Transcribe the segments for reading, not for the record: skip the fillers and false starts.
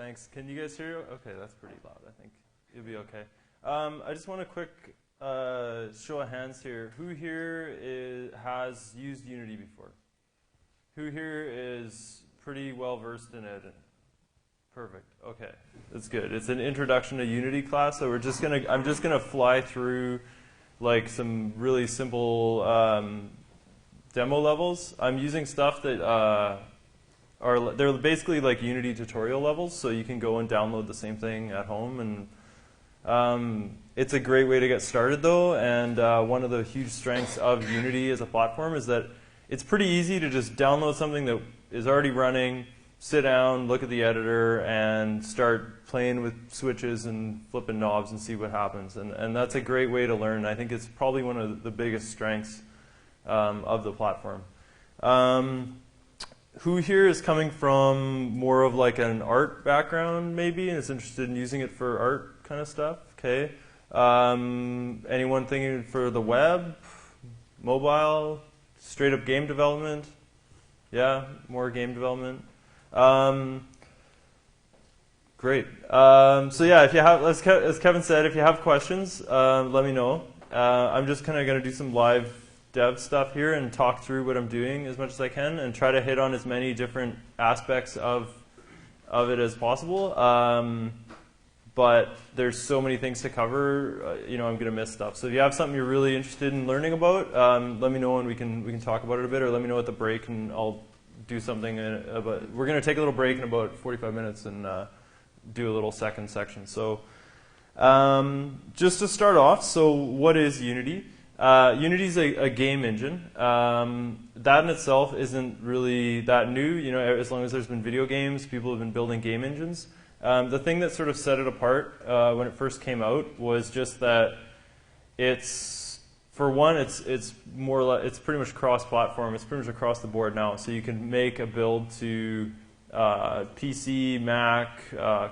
thanks. Can you guys hear? Okay, that's pretty loud. I think you'll be okay. I just want a quick show of hands here. Who here has used Unity before? Who here is pretty well versed in it? Perfect. Okay, that's good. It's an introduction to Unity class, so I'm just gonna fly through like some really simple demo levels. I'm using stuff that they're basically like Unity tutorial levels, so you can go and download the same thing at home. And it's a great way to get started, though. And one of the huge strengths of Unity as a platform is that it's pretty easy to just download something that is already running, sit down, look at the editor, and start playing with switches and flipping knobs and see what happens. And that's a great way to learn. I think it's probably one of the biggest strengths of the platform. Who here is coming from more of like an art background, maybe, and is interested in using it for art kind of stuff? Okay. Anyone thinking for the web, mobile, straight up game development? Yeah, more game development. Great. So yeah, if you have, as Kevin said, if you have questions, let me know. I'm just kind of going to do some live dev stuff here and talk through what I'm doing as much as I can and try to hit on as many different aspects of it as possible. But there's so many things to cover, I'm going to miss stuff. So if you have something you're really interested in learning about, let me know and we can talk about it a bit, or let me know at the break and I'll do something. We're going to take a little break in about 45 minutes and do a little second section. So just to start off, so what is Unity? Unity is a game engine. That in itself isn't really that new. As long as there's been video games, people have been building game engines. The thing that sort of set it apart when it first came out was just that it's more like, it's pretty much cross-platform. It's pretty much across the board now. So you can make a build to PC, Mac,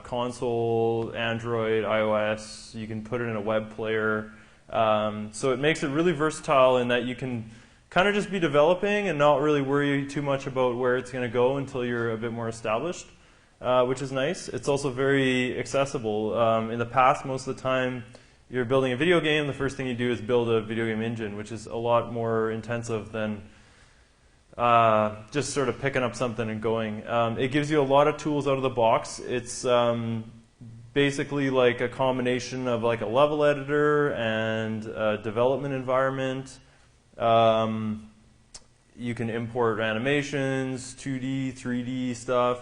console, Android, iOS. You can put it in a web player. So it makes it really versatile in that you can kind of just be developing and not really worry too much about where it's going to go until you're a bit more established, which is nice. It's also very accessible. In the past, most of the time, you're building a video game, the first thing you do is build a video game engine, which is a lot more intensive than just sort of picking up something and going. It gives you a lot of tools out of the box. It's basically like a combination of like a level editor and a development environment. You can import animations, 2D, 3D stuff,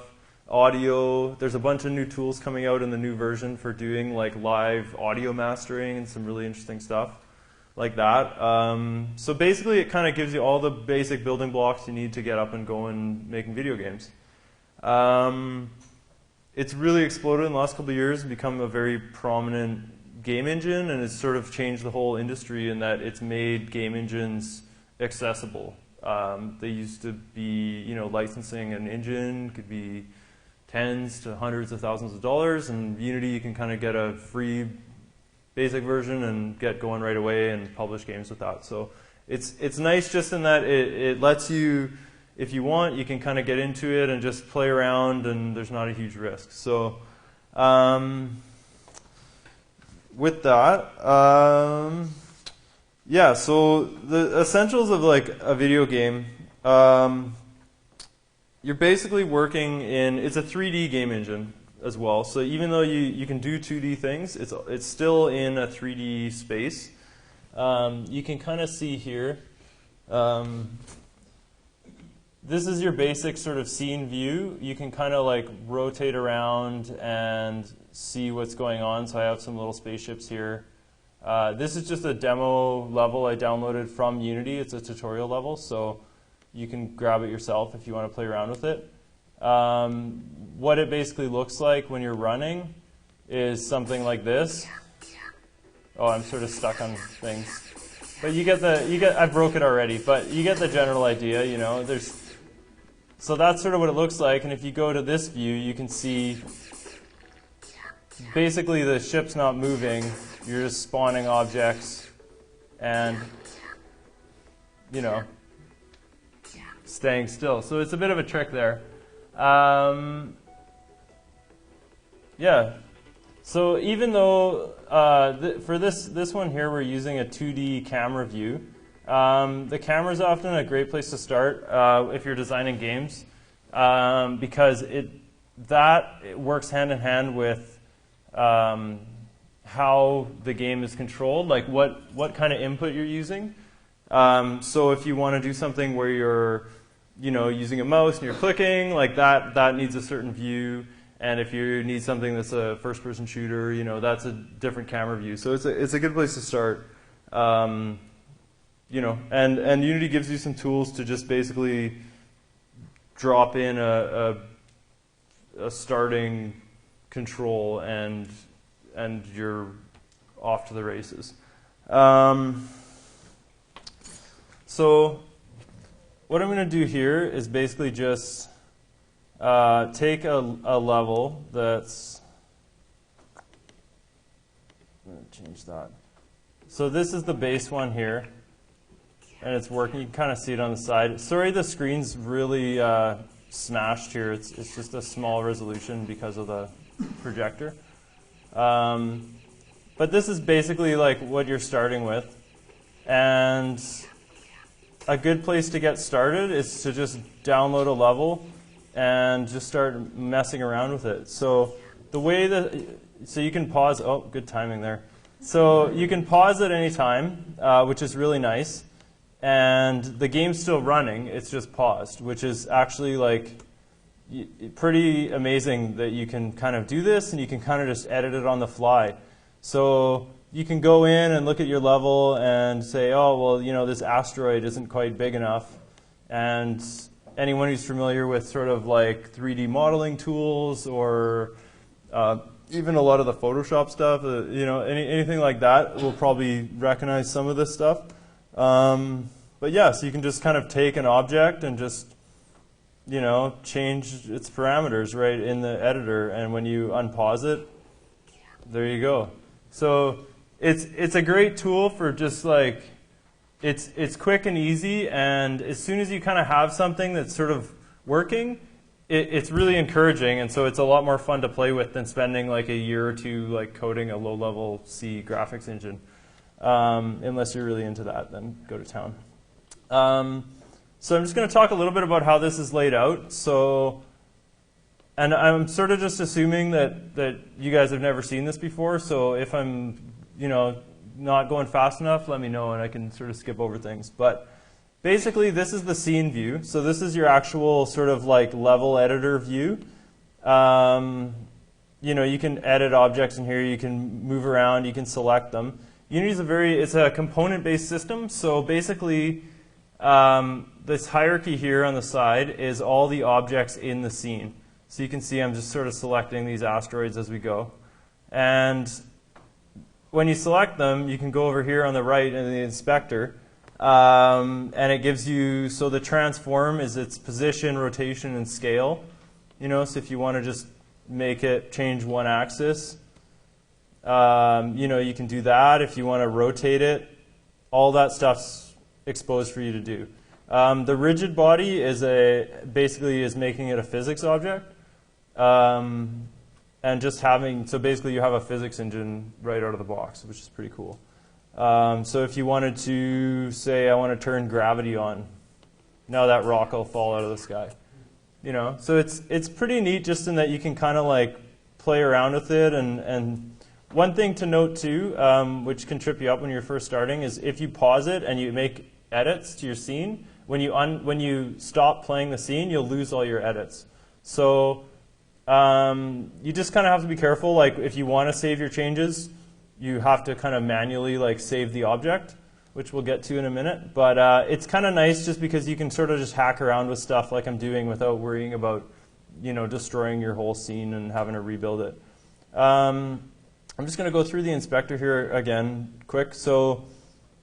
audio. There's a bunch of new tools coming out in the new version for doing like live audio mastering and some really interesting stuff like that. So basically it kind of gives you all the basic building blocks you need to get up and going making video games. It's really exploded in the last couple of years and become a very prominent game engine, and it's sort of changed the whole industry in that it's made game engines accessible. They used to be, licensing an engine could be tens to hundreds of thousands of dollars, and Unity you can kind of get a free basic version and get going right away and publish games with that. So it's nice just in that it lets you, if you want, you can kind of get into it and just play around, and there's not a huge risk. So with that, yeah, so the essentials of like a video game, you're basically working in, it's a 3D game engine as well. So even though you can do 2D things, it's still in a 3D space. You can kind of see here, this is your basic sort of scene view. You can kind of like rotate around and see what's going on. So I have some little spaceships here. This is just a demo level I downloaded from Unity. It's a tutorial level, so you can grab it yourself if you want to play around with it. What it basically looks like when you're running is something like this. Oh, I'm sort of stuck on things. But I broke it already, but you get the general idea, So that's sort of what it looks like, and if you go to this view, you can see basically the ship's not moving, you're just spawning objects and, staying still. So it's a bit of a trick there. Yeah. So even though for this one here we're using a 2D camera view, the camera is often a great place to start if you're designing games because it works hand in hand with how the game is controlled, like what kind of input you're using. So if you want to do something where you're using a mouse and you're clicking, like that needs a certain view. And if you need something that's a first-person shooter, that's a different camera view. So it's a good place to start. And Unity gives you some tools to just basically drop in a starting control and you're off to the races. So what I'm going to do here is basically just take a level that's, I'm going to change that. So this is the base one here, and it's working. You can kind of see it on the side. Sorry, the screen's really smashed here. It's just a small resolution because of the projector. But this is basically like what you're starting with. And a good place to get started is to just download a level and just start messing around with it. So the way so you can pause, oh, good timing there. So you can pause at any time, which is really nice. And the game's still running, it's just paused, which is actually like pretty amazing that you can kind of do this and you can kind of just edit it on the fly. So you can go in and look at your level and say, oh, well, this asteroid isn't quite big enough. And anyone who's familiar with sort of like 3D modeling tools or even a lot of the Photoshop stuff, anything like that will probably recognize some of this stuff. But yeah, so you can just kind of take an object and just, change its parameters right in the editor. And when you unpause it, there you go. So it's a great tool for just like, it's quick and easy, and as soon as you kind of have something that's sort of working, it's really encouraging, and so it's a lot more fun to play with than spending like a year or two like coding a low-level C graphics engine. Unless you're really into that, then go to town. So I'm just going to talk a little bit about how this is laid out. So, and I'm sort of just assuming that you guys have never seen this before, so if I'm not going fast enough, let me know and I can sort of skip over things. But basically, this is the scene view. So this is your actual sort of like level editor view. You can edit objects in here. You can move around. You can select them. Unity is it's a component-based system. So basically, this hierarchy here on the side is all the objects in the scene. So you can see I'm just sort of selecting these asteroids as we go. And when you select them, you can go over here on the right in the inspector, and it gives you, so the transform is its position, rotation, and scale. So if you want to just make it change one axis, you can do that. If you want to rotate it, all that stuff's exposed for you to do. The rigid body is basically making it a physics object. And just so basically you have a physics engine right out of the box, which is pretty cool. So if you wanted to say, I want to turn gravity on, now that rock will fall out of the sky. So it's pretty neat just in that you can kind of like play around with it. And one thing to note too, which can trip you up when you're first starting, is if you pause it and you make edits to your scene, when you stop playing the scene, you'll lose all your edits. So you just kind of have to be careful. Like if you want to save your changes, you have to kind of manually like save the object, which we'll get to in a minute. But it's kind of nice just because you can sort of just hack around with stuff like I'm doing without worrying about destroying your whole scene and having to rebuild it. I'm just going to go through the inspector here again quick. So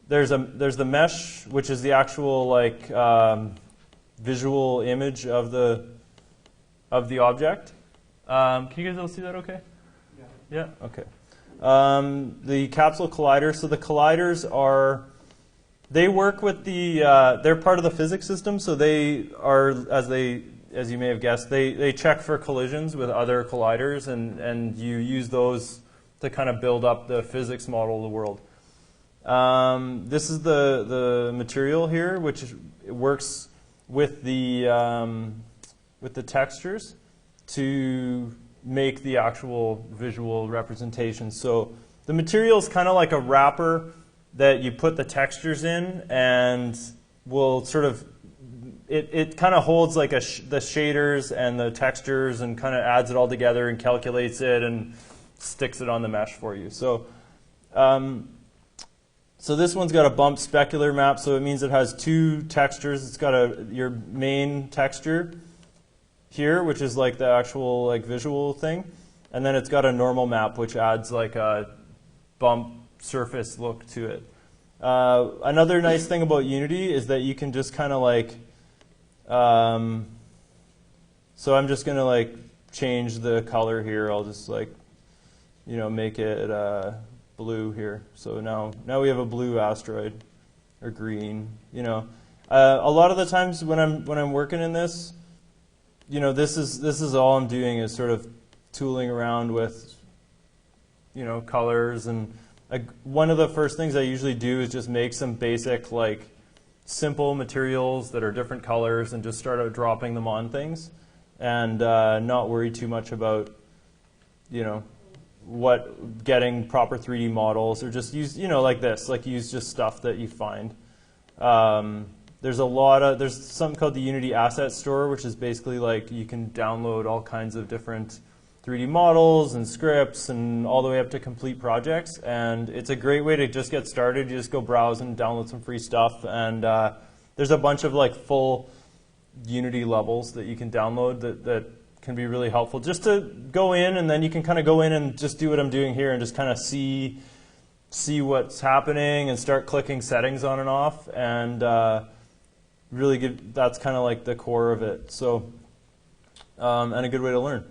there's the mesh, which is the actual like visual image of the object. Can you guys all see that okay? Yeah? Okay. The capsule collider. So the colliders they work with they're part of the physics system, so they are, as they as you may have guessed, they check for collisions with other colliders, and you use those to kind of build up the physics model of the world. This is the material here, which works with the textures to make the actual visual representation. So the material is kind of like a wrapper that you put the textures in, and will sort of, it kind of holds like the shaders and the textures and kind of adds it all together and calculates it and sticks it on the mesh for you. So so this one's got a bump specular map, so it means it has two textures. It's got your main texture here, which is like the actual like visual thing, and then it's got a normal map, which adds like a bump surface look to it. Another nice thing about Unity is that you can just kind of like, so I'm just gonna like change the color here. I'll just like, make it blue here. So now we have a blue asteroid, or green. A lot of the times when I'm working in this, this is all I'm doing is sort of tooling around with, colors, and one of the first things I usually do is just make some basic like simple materials that are different colors and just start out dropping them on things, and not worry too much about, getting proper 3D models, or just use, like this, like use just stuff that you find. There's something called the Unity Asset Store, which is basically like you can download all kinds of different 3D models and scripts and all the way up to complete projects. And it's a great way to just get started. You just go browse and download some free stuff. And there's a bunch of like full Unity levels that you can download that can be really helpful. Just to go in, and then you can kind of go in and just do what I'm doing here and just kind of see what's happening and start clicking settings on and off. And really that's kind of like the core of it. So, and a good way to learn.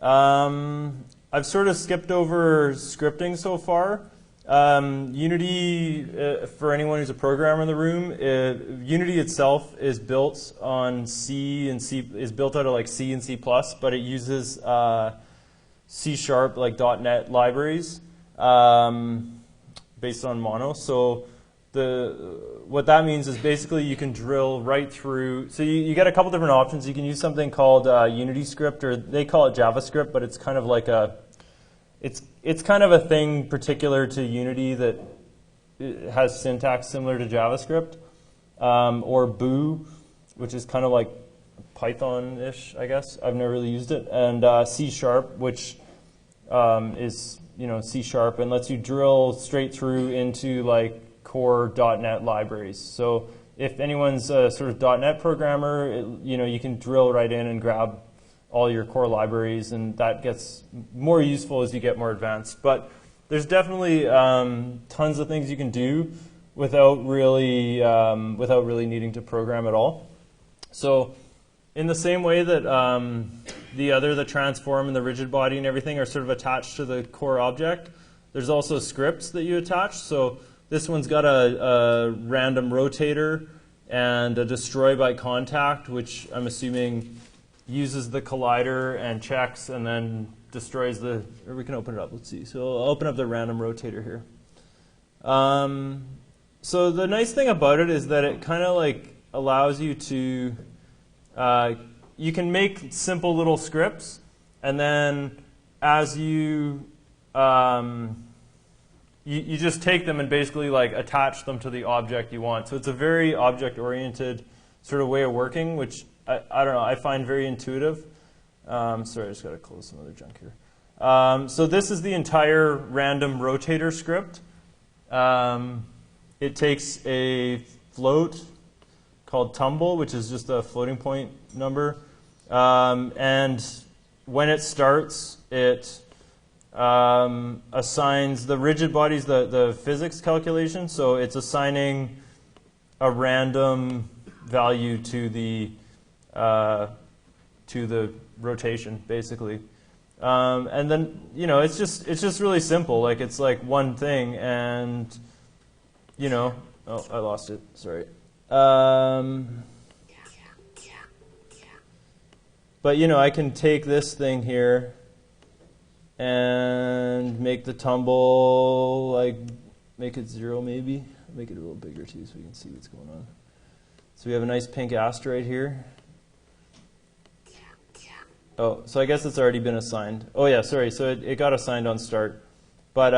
I've sort of skipped over scripting so far. Unity, for anyone who's a programmer in the room, Unity itself is built on is built out of like C and C++, but it uses C#, like .NET libraries, based on Mono. So what that means is basically you can drill right through. So you get a couple different options. You can use something called Unity Script, or they call it JavaScript, but it's kind of like it's kind of a thing particular to Unity that has syntax similar to JavaScript, or Boo, which is kind of like Python-ish, I guess. I've never really used it, and C#, which is C# and lets you drill straight through into like core .NET libraries. So if anyone's a sort of .NET programmer, you can drill right in and grab all your core libraries, and that gets more useful as you get more advanced. But there's definitely tons of things you can do without really needing to program at all. So in the same way that the transform and the rigid body and everything are sort of attached to the core object, there's also scripts that you attach. So this one's got a random rotator and a destroy by contact, which I'm assuming uses the collider and checks and then destroys or we can open it up, let's see. So I'll open up the random rotator here. So the nice thing about it is that it kind of like allows you to, you can make simple little scripts, and then as you just take them and basically like attach them to the object you want. So it's a very object-oriented sort of way of working, which I don't know, I find very intuitive. Sorry, I just got to close some other junk here. So this is the entire random rotator script. It takes a float called tumble, which is just a floating point number. And when it starts, it assigns the rigid bodies the physics calculation. So it's assigning a random value to the rotation, basically. And then it's just really simple. Like it's like one thing, and oh, I lost it. Sorry. But I can take this thing here and make the tumble, like make it 0 maybe. Make it a little bigger too so we can see what's going on. So we have a nice pink asteroid here. Oh, so I guess it's already been assigned. Oh yeah, sorry, so it got assigned on start. But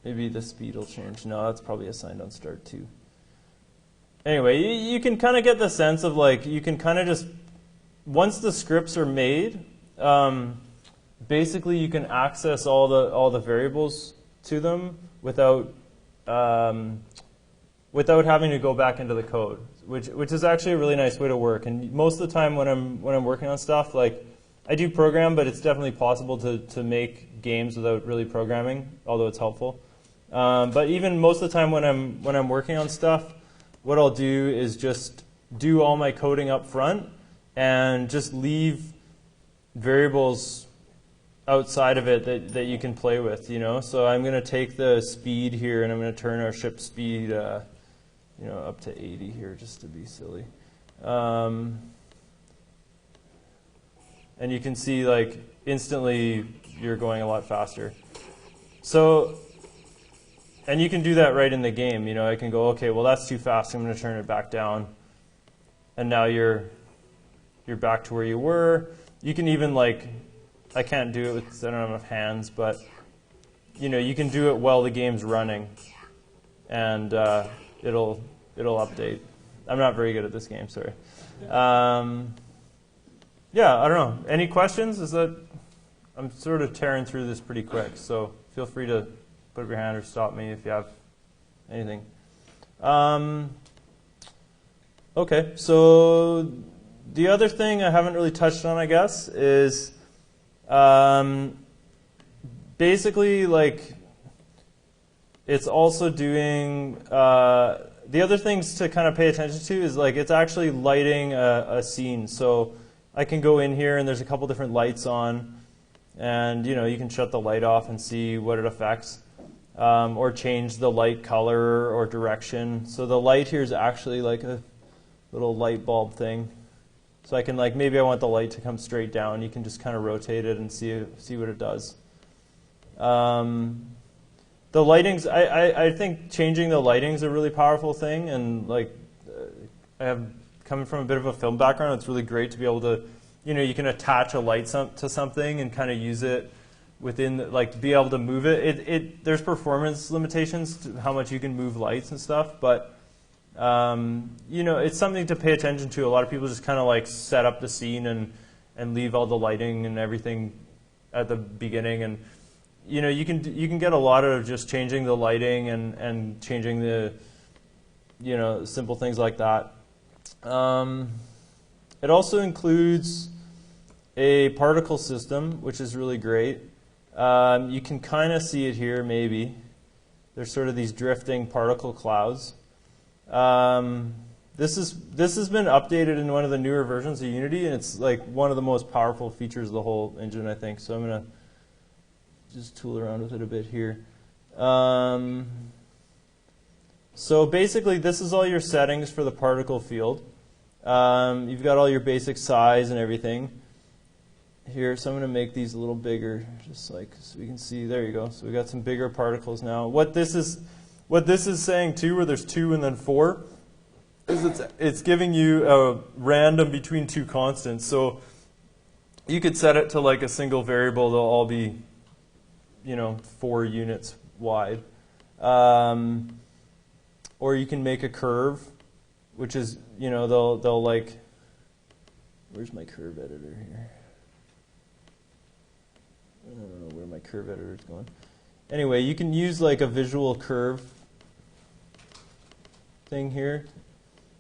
maybe the speed will change. No, that's probably assigned on start too. Anyway, you can kind of get the sense of like, you can kind of just, once the scripts are made, basically you can access all the variables to them without having to go back into the code, which is actually a really nice way to work. And most of the time when I'm working on stuff, like I do program, but it's definitely possible to make games without really programming, although it's helpful. But even most of the time when I'm working on stuff, what I'll do is just do all my coding up front and just leave variables outside of it that you can play with, So I'm going to take the speed here and I'm going to turn our ship speed, up to 80 here just to be silly. And you can see like instantly you're going a lot faster. So, and you can do that right in the game. I can go, okay, well that's too fast. I'm going to turn it back down. And now you're back to where you were. You can even like, I can't do it because I don't have enough hands, but you can do it while the game's running, and it'll update. I'm not very good at this game, sorry. Yeah, I don't know. Any questions? I'm sort of tearing through this pretty quick, so feel free to put up your hand or stop me if you have anything. Okay, so the other thing I haven't really touched on, I guess, is basically like it's also doing the other things to kind of pay attention to is like it's actually lighting a scene. So I can go in here and there's a couple different lights on, and you can shut the light off and see what it affects, or change the light color or direction. So the light here is actually like a little light bulb thing. So I can like, maybe I want the light to come straight down. You can just kind of rotate it and see what it does. The lightings, I think changing the lighting's a really powerful thing. And like, I have coming from a bit of a film background, it's really great to be able to, you can attach a light to something and kind of use it within, like be able to move it. There's performance limitations to how much you can move lights and stuff, but it's something to pay attention to. A lot of people just kind of like set up the scene and leave all the lighting and everything at the beginning. And you can get a lot out of just changing the lighting and changing the simple things like that. It also includes a particle system, which is really great. You can kind of see it here, maybe. There's sort of these drifting particle clouds. This has been updated in one of the newer versions of Unity, and it's like one of the most powerful features of the whole engine, I think. So I'm going to just tool around with it a bit here. So basically, this is all your settings for the particle field. You've got all your basic size and everything here. So I'm going to make these a little bigger, just like so we can see. There you go. So we got some bigger particles now. What this is saying too, where there's 2 and then 4, is it's giving you a random between 2 constants. So you could set it to like a single variable. They'll all be 4 units wide. Or you can make a curve, which is, they'll like, where's my curve editor here? I don't know where my curve editor is going. Anyway, you can use like a visual curve thing here.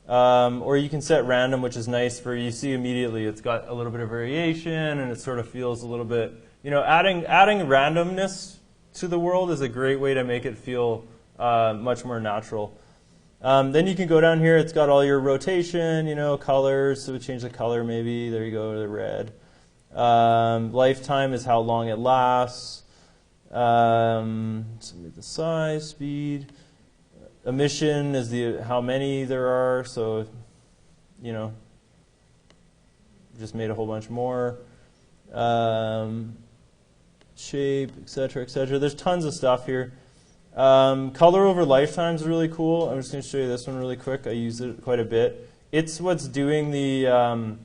Or you can set random, which is nice for, you see immediately it's got a little bit of variation and it sort of feels a little bit, adding randomness to the world is a great way to make it feel much more natural. Then you can go down here, it's got all your rotation, colors, so we change the color maybe, there you go, to the red. Lifetime is how long it lasts. So make the size, speed. Emission is how many there are, so, just made a whole bunch more. Shape, etc., etc. There's tons of stuff here. Color over lifetime is really cool. I'm just going to show you this one really quick. I use it quite a bit. It's what's doing the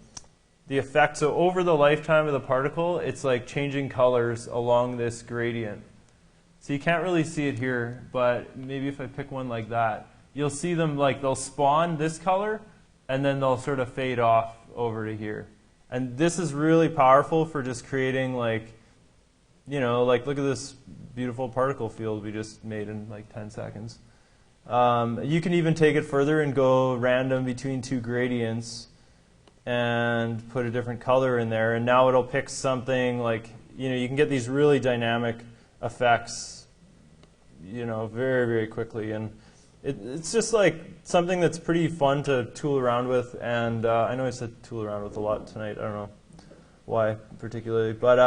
effect. So over the lifetime of the particle, it's like changing colors along this gradient. So you can't really see it here, but maybe if I pick one like that, you'll see them like they'll spawn this color, and then they'll sort of fade off over to here. And this is really powerful for just creating like, like look at this beautiful particle field we just made in like 10 seconds. You can even take it further and go random between two gradients and put a different color in there, and now it'll pick something like, you can get these really dynamic effects, very, very quickly. And it's just like something that's pretty fun to tool around with. And I know I said tool around with a lot tonight. I don't know why particularly, but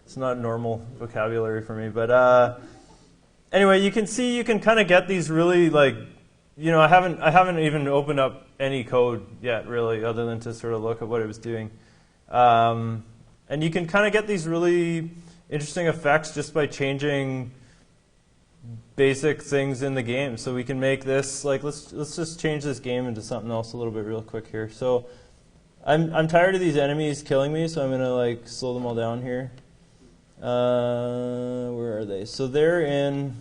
it's not normal vocabulary for me. But anyway, you can see you can kind of get these really like, I haven't even opened up any code yet really, other than to sort of look at what it was doing. And you can kind of get these really interesting effects just by changing basic things in the game. So we can make this like let's just change this game into something else a little bit real quick here. So I'm tired of these enemies killing me, so I'm gonna like slow them all down here. Where are they? So they're in.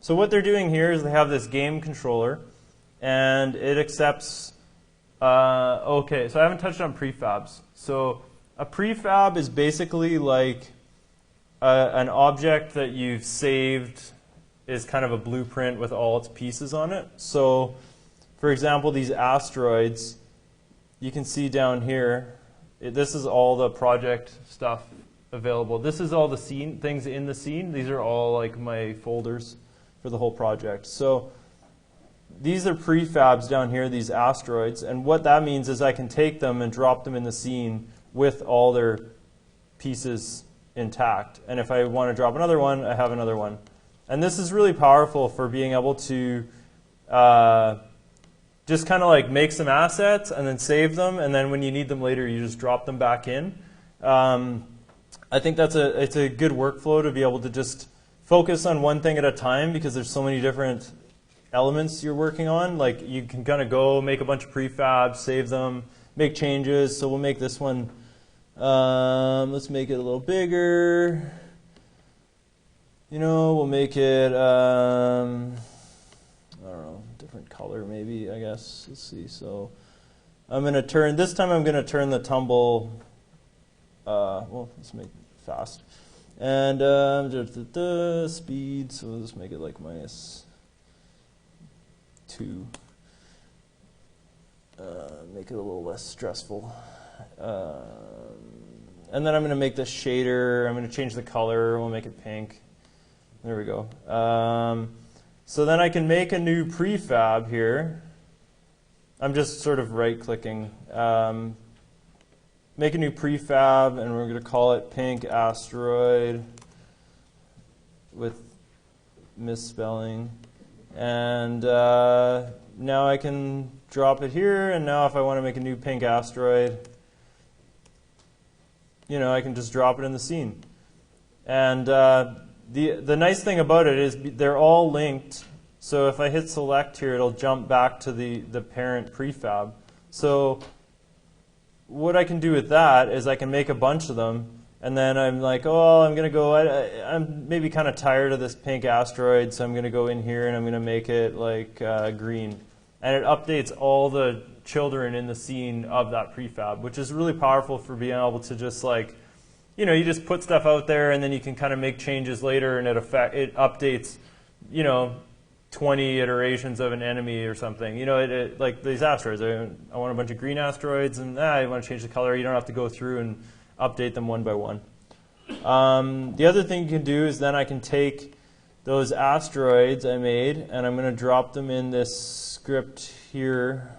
So what they're doing here is they have this game controller, and it accepts. Okay, so I haven't touched on prefabs. So a prefab is basically like an object that you've saved is kind of a blueprint with all its pieces on it. So, for example, these asteroids, you can see down here, this is all the project stuff available. This is all the scene things in the scene. These are all like my folders for the whole project. So these are prefabs down here, these asteroids, and what that means is I can take them and drop them in the scene with all their pieces intact. And if I want to drop another one, I have another one. And this is really powerful for being able to just kind of like make some assets and then save them, and then when you need them later, you just drop them back in. I think it's a good workflow to be able to just focus on one thing at a time, because there's so many different elements you're working on. Like you can kind of go make a bunch of prefabs, save them, make changes. So we'll make this one, let's make it a little bigger. We'll make it, I don't know, different color maybe, I guess. Let's see. So I'm going to turn, this time I'm going to turn the tumble, well, let's make it fast. And speed, so let's make it like -2. Make it a little less stressful. And then I'm going to make the shader, I'm going to change the color, we'll make it pink. There we go. So then I can make a new prefab here. I'm just sort of right-clicking. Make a new prefab, and we're going to call it pink asteroid with misspelling. And now I can drop it here, and now if I want to make a new pink asteroid, I can just drop it in the scene. And the nice thing about it is they're all linked. So if I hit select here, it'll jump back to the parent prefab. So what I can do with that is I can make a bunch of them, and then I'm like, oh, I'm going to go, I'm maybe kind of tired of this pink asteroid, so I'm going to go in here and I'm going to make it like green. And it updates all the children in the scene of that prefab, which is really powerful for being able to just like, you just put stuff out there, and then you can kind of make changes later, and it updates, 20 iterations of an enemy or something. Like these asteroids, I want a bunch of green asteroids, and I want to change the color. You don't have to go through and update them one by one. The other thing you can do is then I can take those asteroids I made, and I'm going to drop them in this script here.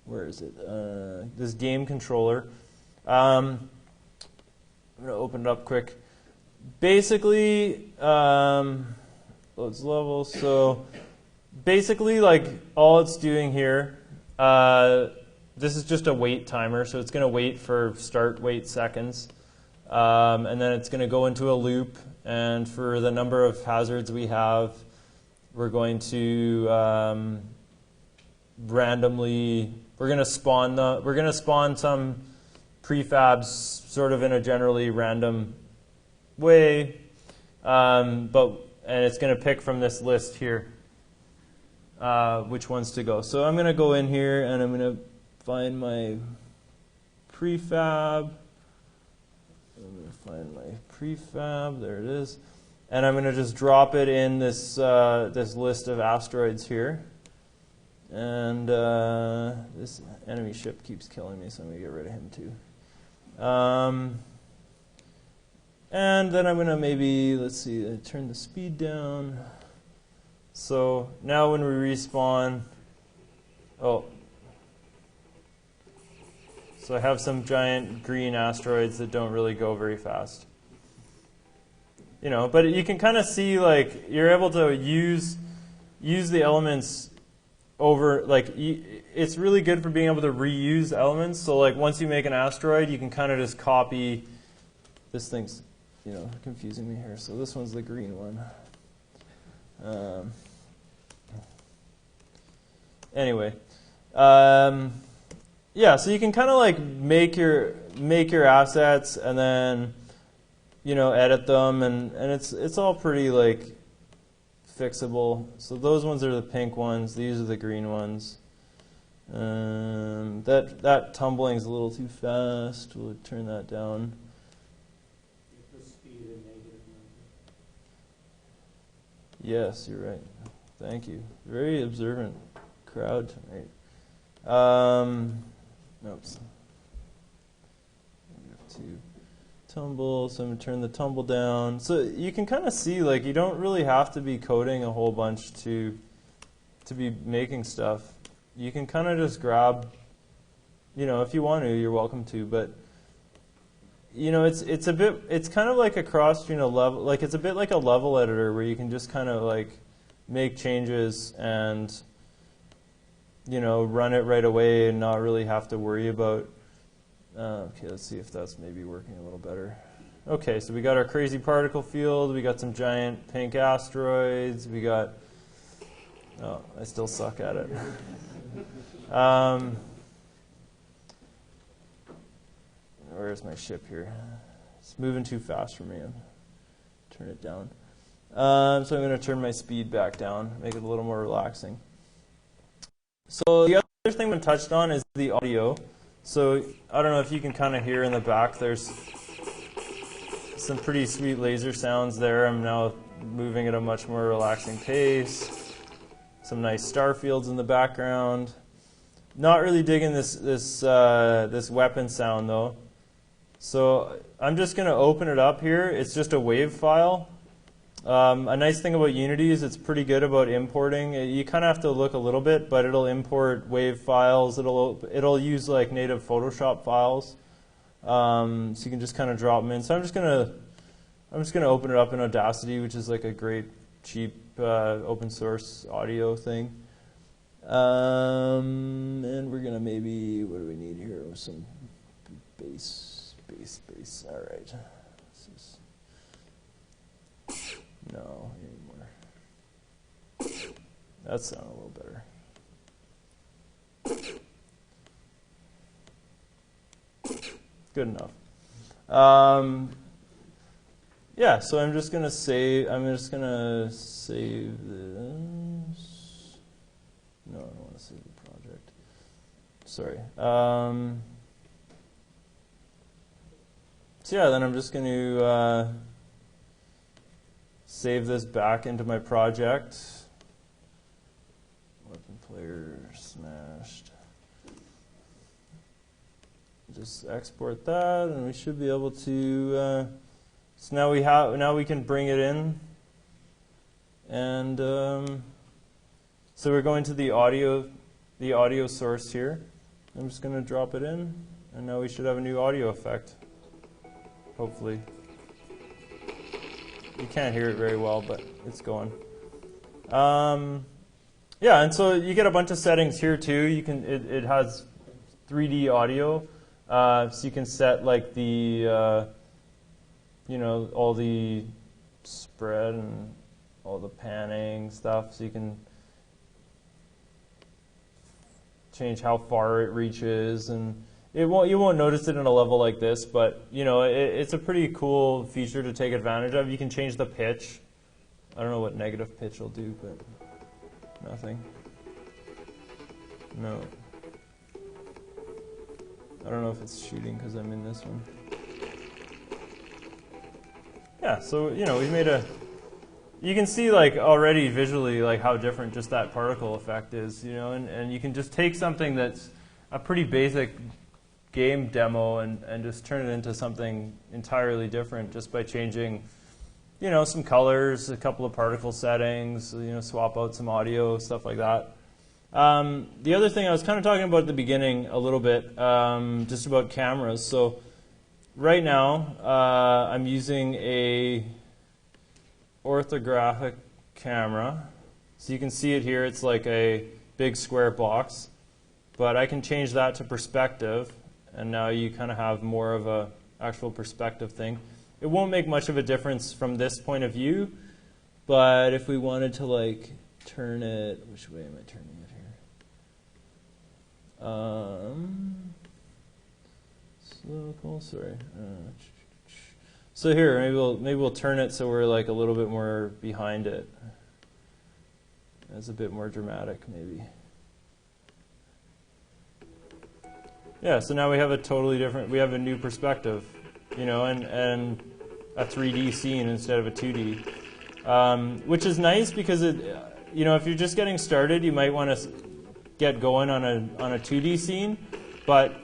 Where is it? This game controller. I'm going to open it up quick. Basically, loads levels. So basically, like all it's doing here, this is just a wait timer, so it's going to wait for start wait seconds. And then it's going to go into a loop, and for the number of hazards we have, we're going to randomly, we're going to spawn some prefabs sort of in a generally random way, and it's going to pick from this list here which ones to go. So I'm going to go in here and I'm going to find my prefab. I'm going to find my prefab. There it is. And I'm going to just drop it in this this list of asteroids here. And this enemy ship keeps killing me, so I'm going to get rid of him too. And then I'm going to maybe, let's see, turn the speed down. So now when we respawn, so I have some giant green asteroids that don't really go very fast. You know, but you can kind of see, like, you're able to use the elements over, like, it's really good for being able to reuse elements. So, like, once you make an asteroid, you can kind of just copy. This thing's, you know, confusing me here. So this one's the green one. Anyway. Yeah, so you can kind of like make your assets and then, you know, edit them, and it's all pretty like fixable. So those ones are the pink ones. These are the green ones. That tumbling is a little too fast. We'll turn that down. The speed and negative number. Yes, you're right. Thank you. Very observant crowd tonight. Oops. We have to tumble, so I'm going to turn the tumble down. So you can kind of see, like, you don't really have to be coding a whole bunch to be making stuff. You can kind of just grab, you know, if you want to, you're welcome to, but you know, it's kind of like a cross between a level, like it's a bit like a level editor where you can just kind of like make changes and, you know, run it right away and not really have to worry about. Okay, let's see if that's maybe working a little better. Okay, so we got our crazy particle field. We got some giant pink asteroids. We got. Oh, I still suck at it. Where's my ship here? It's moving too fast for me. Turn it down. So I'm going to turn my speed back down, make it a little more relaxing. So the other thing we touched on is the audio. So I don't know if you can kind of hear in the back, there's some pretty sweet laser sounds there. I'm now moving at a much more relaxing pace. Some nice star fields in the background. Not really digging this weapon sound though. So I'm just going to open it up here. It's just a WAV file. A nice thing about Unity is it's pretty good about importing. You kind of have to look a little bit, but it'll import WAV files. It'll use like native Photoshop files, so you can just kind of drop them in. So I'm just gonna open it up in Audacity, which is like a great cheap open source audio thing. And we're gonna maybe, what do we need here? Some bass. All right. No, anymore. That sounded a little better. Good enough. Yeah, so I'm just gonna save this. No, I don't want to save the project. Sorry. So yeah, then I'm just going to save this back into my project. Weapon player smashed. Just export that, and we should be able to. So now we can bring it in, and so we're going to the audio source here. I'm just going to drop it in, and now we should have a new audio effect. Hopefully. You can't hear it very well, but it's going. Yeah, and so you get a bunch of settings here too. You can it has 3D audio. So you can set like the, all the spread and all the panning stuff. So you can change how far it reaches, and you won't notice it in a level like this, but it's a pretty cool feature to take advantage of. You can change the pitch. I don't know what negative pitch will do, but nothing. No. I don't know if it's shooting because I'm in this one. Yeah, so we've made you can see like already visually like how different just that particle effect is, and you can just take something that's a pretty basic game demo and just turn it into something entirely different just by changing some colors, a couple of particle settings, swap out some audio, stuff like that. The other thing I was kind of talking about at the beginning a little bit, just about cameras. So right now I'm using a orthographic camera. So you can see it here. It's like a big square box. But I can change that to perspective, and now you kind of have more of a actual perspective thing. It won't make much of a difference from this point of view, but if we wanted to like turn it, which way am I turning it here? Local, sorry. So here, maybe we'll turn it so we're like a little bit more behind it. That's a bit more dramatic, maybe. Yeah, so now we have a totally different, we have a new perspective, and a 3D scene instead of a 2D, which is nice because if you're just getting started, you might want to get going on a 2D scene, but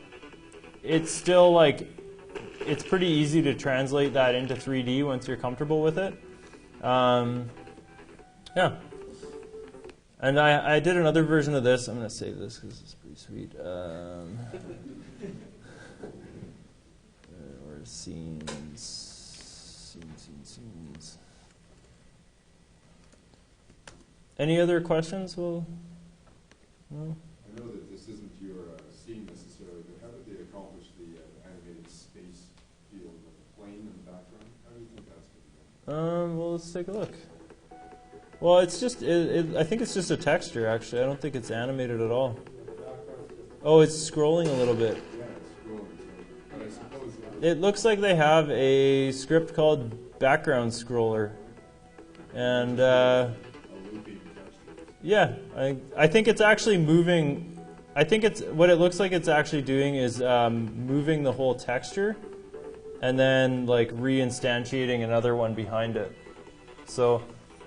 it's still like, it's pretty easy to translate that into 3D once you're comfortable with it. Yeah. And I did another version of this. I'm going to save this because it's pretty sweet. Or scenes. Any other questions? Well, no? I know that this isn't your scene necessarily, but how did they accomplish the animated space field with the plane in the background? How do you think that's going to go? Well, let's take a look. Well, it's just, I think it's just a texture, actually. I don't think it's animated at all. Oh, it's scrolling a little bit. Yeah, it's scrolling. But I suppose It looks like they have a script called Background Scroller. And, a looping texture. yeah, I think it's actually moving. I think what it looks like it's actually doing is moving the whole texture and then like reinstantiating another one behind it. So,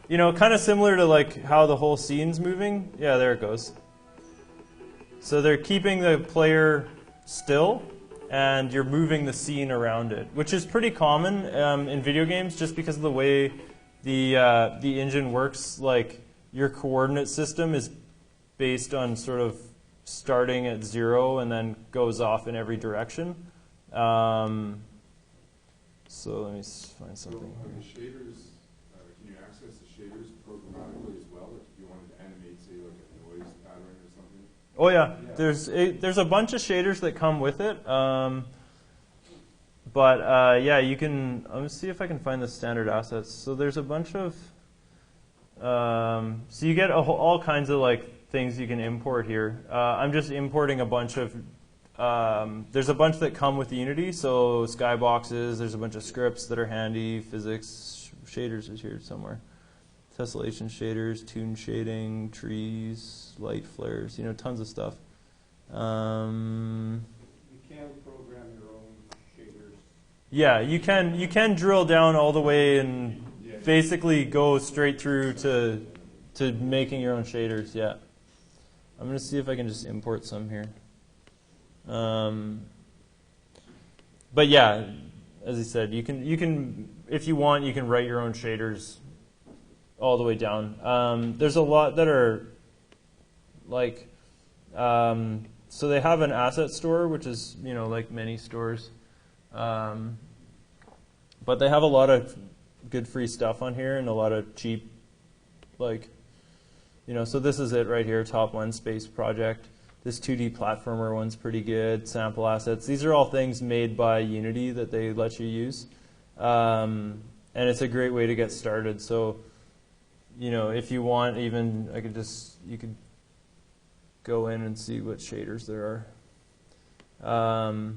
kind of similar to like how the whole scene's moving. Yeah, there it goes. So they're keeping the player still and you're moving the scene around it, which is pretty common in video games just because of the way the engine works. Like your coordinate system is based on sort of starting at 0 and then goes off in every direction. So let me find something. So are the shaders, can you access the shaders programmatically as well? Like if you wanted to animate, say, like a noise pattern or something? Oh yeah, there's a bunch of shaders that come with it. But yeah, you can, let me see if I can find the standard assets. So there's a bunch of, so you get all kinds of like things you can import here. I'm just importing a bunch of, there's a bunch that come with Unity, so skyboxes, there's a bunch of scripts that are handy, physics, shaders is here somewhere. Tessellation shaders, tune shading, trees, light flares, tons of stuff. You can program your own shaders. Yeah, you can drill down all the way and basically go straight through to making your own shaders, yeah. I'm going to see if I can just import some here. But yeah, as I said, you can if you want, you can write your own shaders all the way down. There's a lot that are like, so they have an asset store, which is like many stores, but they have a lot of good free stuff on here and a lot of cheap, like, so this is it right here, Top One Space Project. This 2D platformer one's pretty good. Sample assets. These are all things made by Unity that they let you use. And it's a great way to get started. So, you know, if you want, even you could go in and see what shaders there are.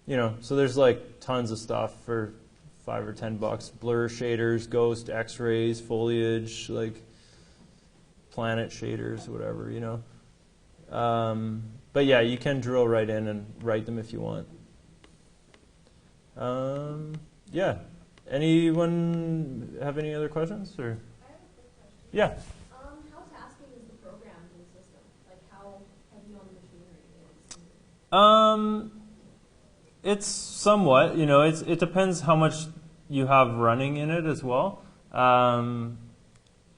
You know, so there's like tons of stuff for $5 or $10. Blur shaders, ghost, X-rays, foliage, like planet shaders, whatever, you know. But yeah, you can drill right in and write them if you want. Yeah. Anyone have any other questions? Or? I have a quick question. Yeah. How tasking is the program in the system? Like how heavy on the machinery is? It's somewhat, you know, it depends how much you have running in it as well.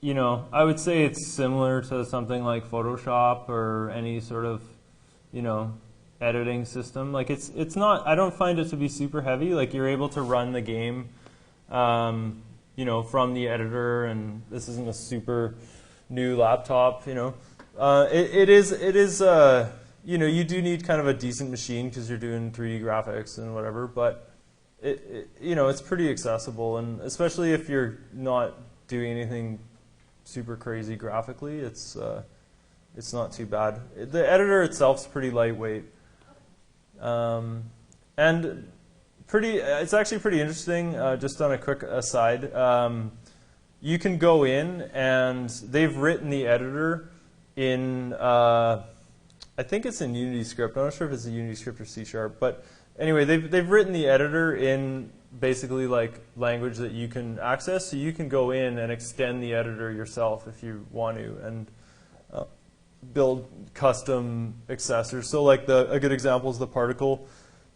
You know, I would say it's similar to something like Photoshop or any sort of, you know, editing system. Like it's not, I don't find it to be super heavy. Like you're able to run the game, you know, from the editor, and this isn't a super new laptop, you know. It is, you know, you do need kind of a decent machine because you're doing 3D graphics and whatever, but you know, it's pretty accessible, and especially if you're not doing anything super crazy graphically, it's not too bad. The editor itself's pretty lightweight, and it's actually pretty interesting. Just on a quick aside, you can go in and they've written the editor in. I think it's in Unity script. I'm not sure if it's a Unity script or C#, but anyway, they've written the editor in basically like language that you can access, so you can go in and extend the editor yourself if you want to, and build custom accessors. So like a good example is the particle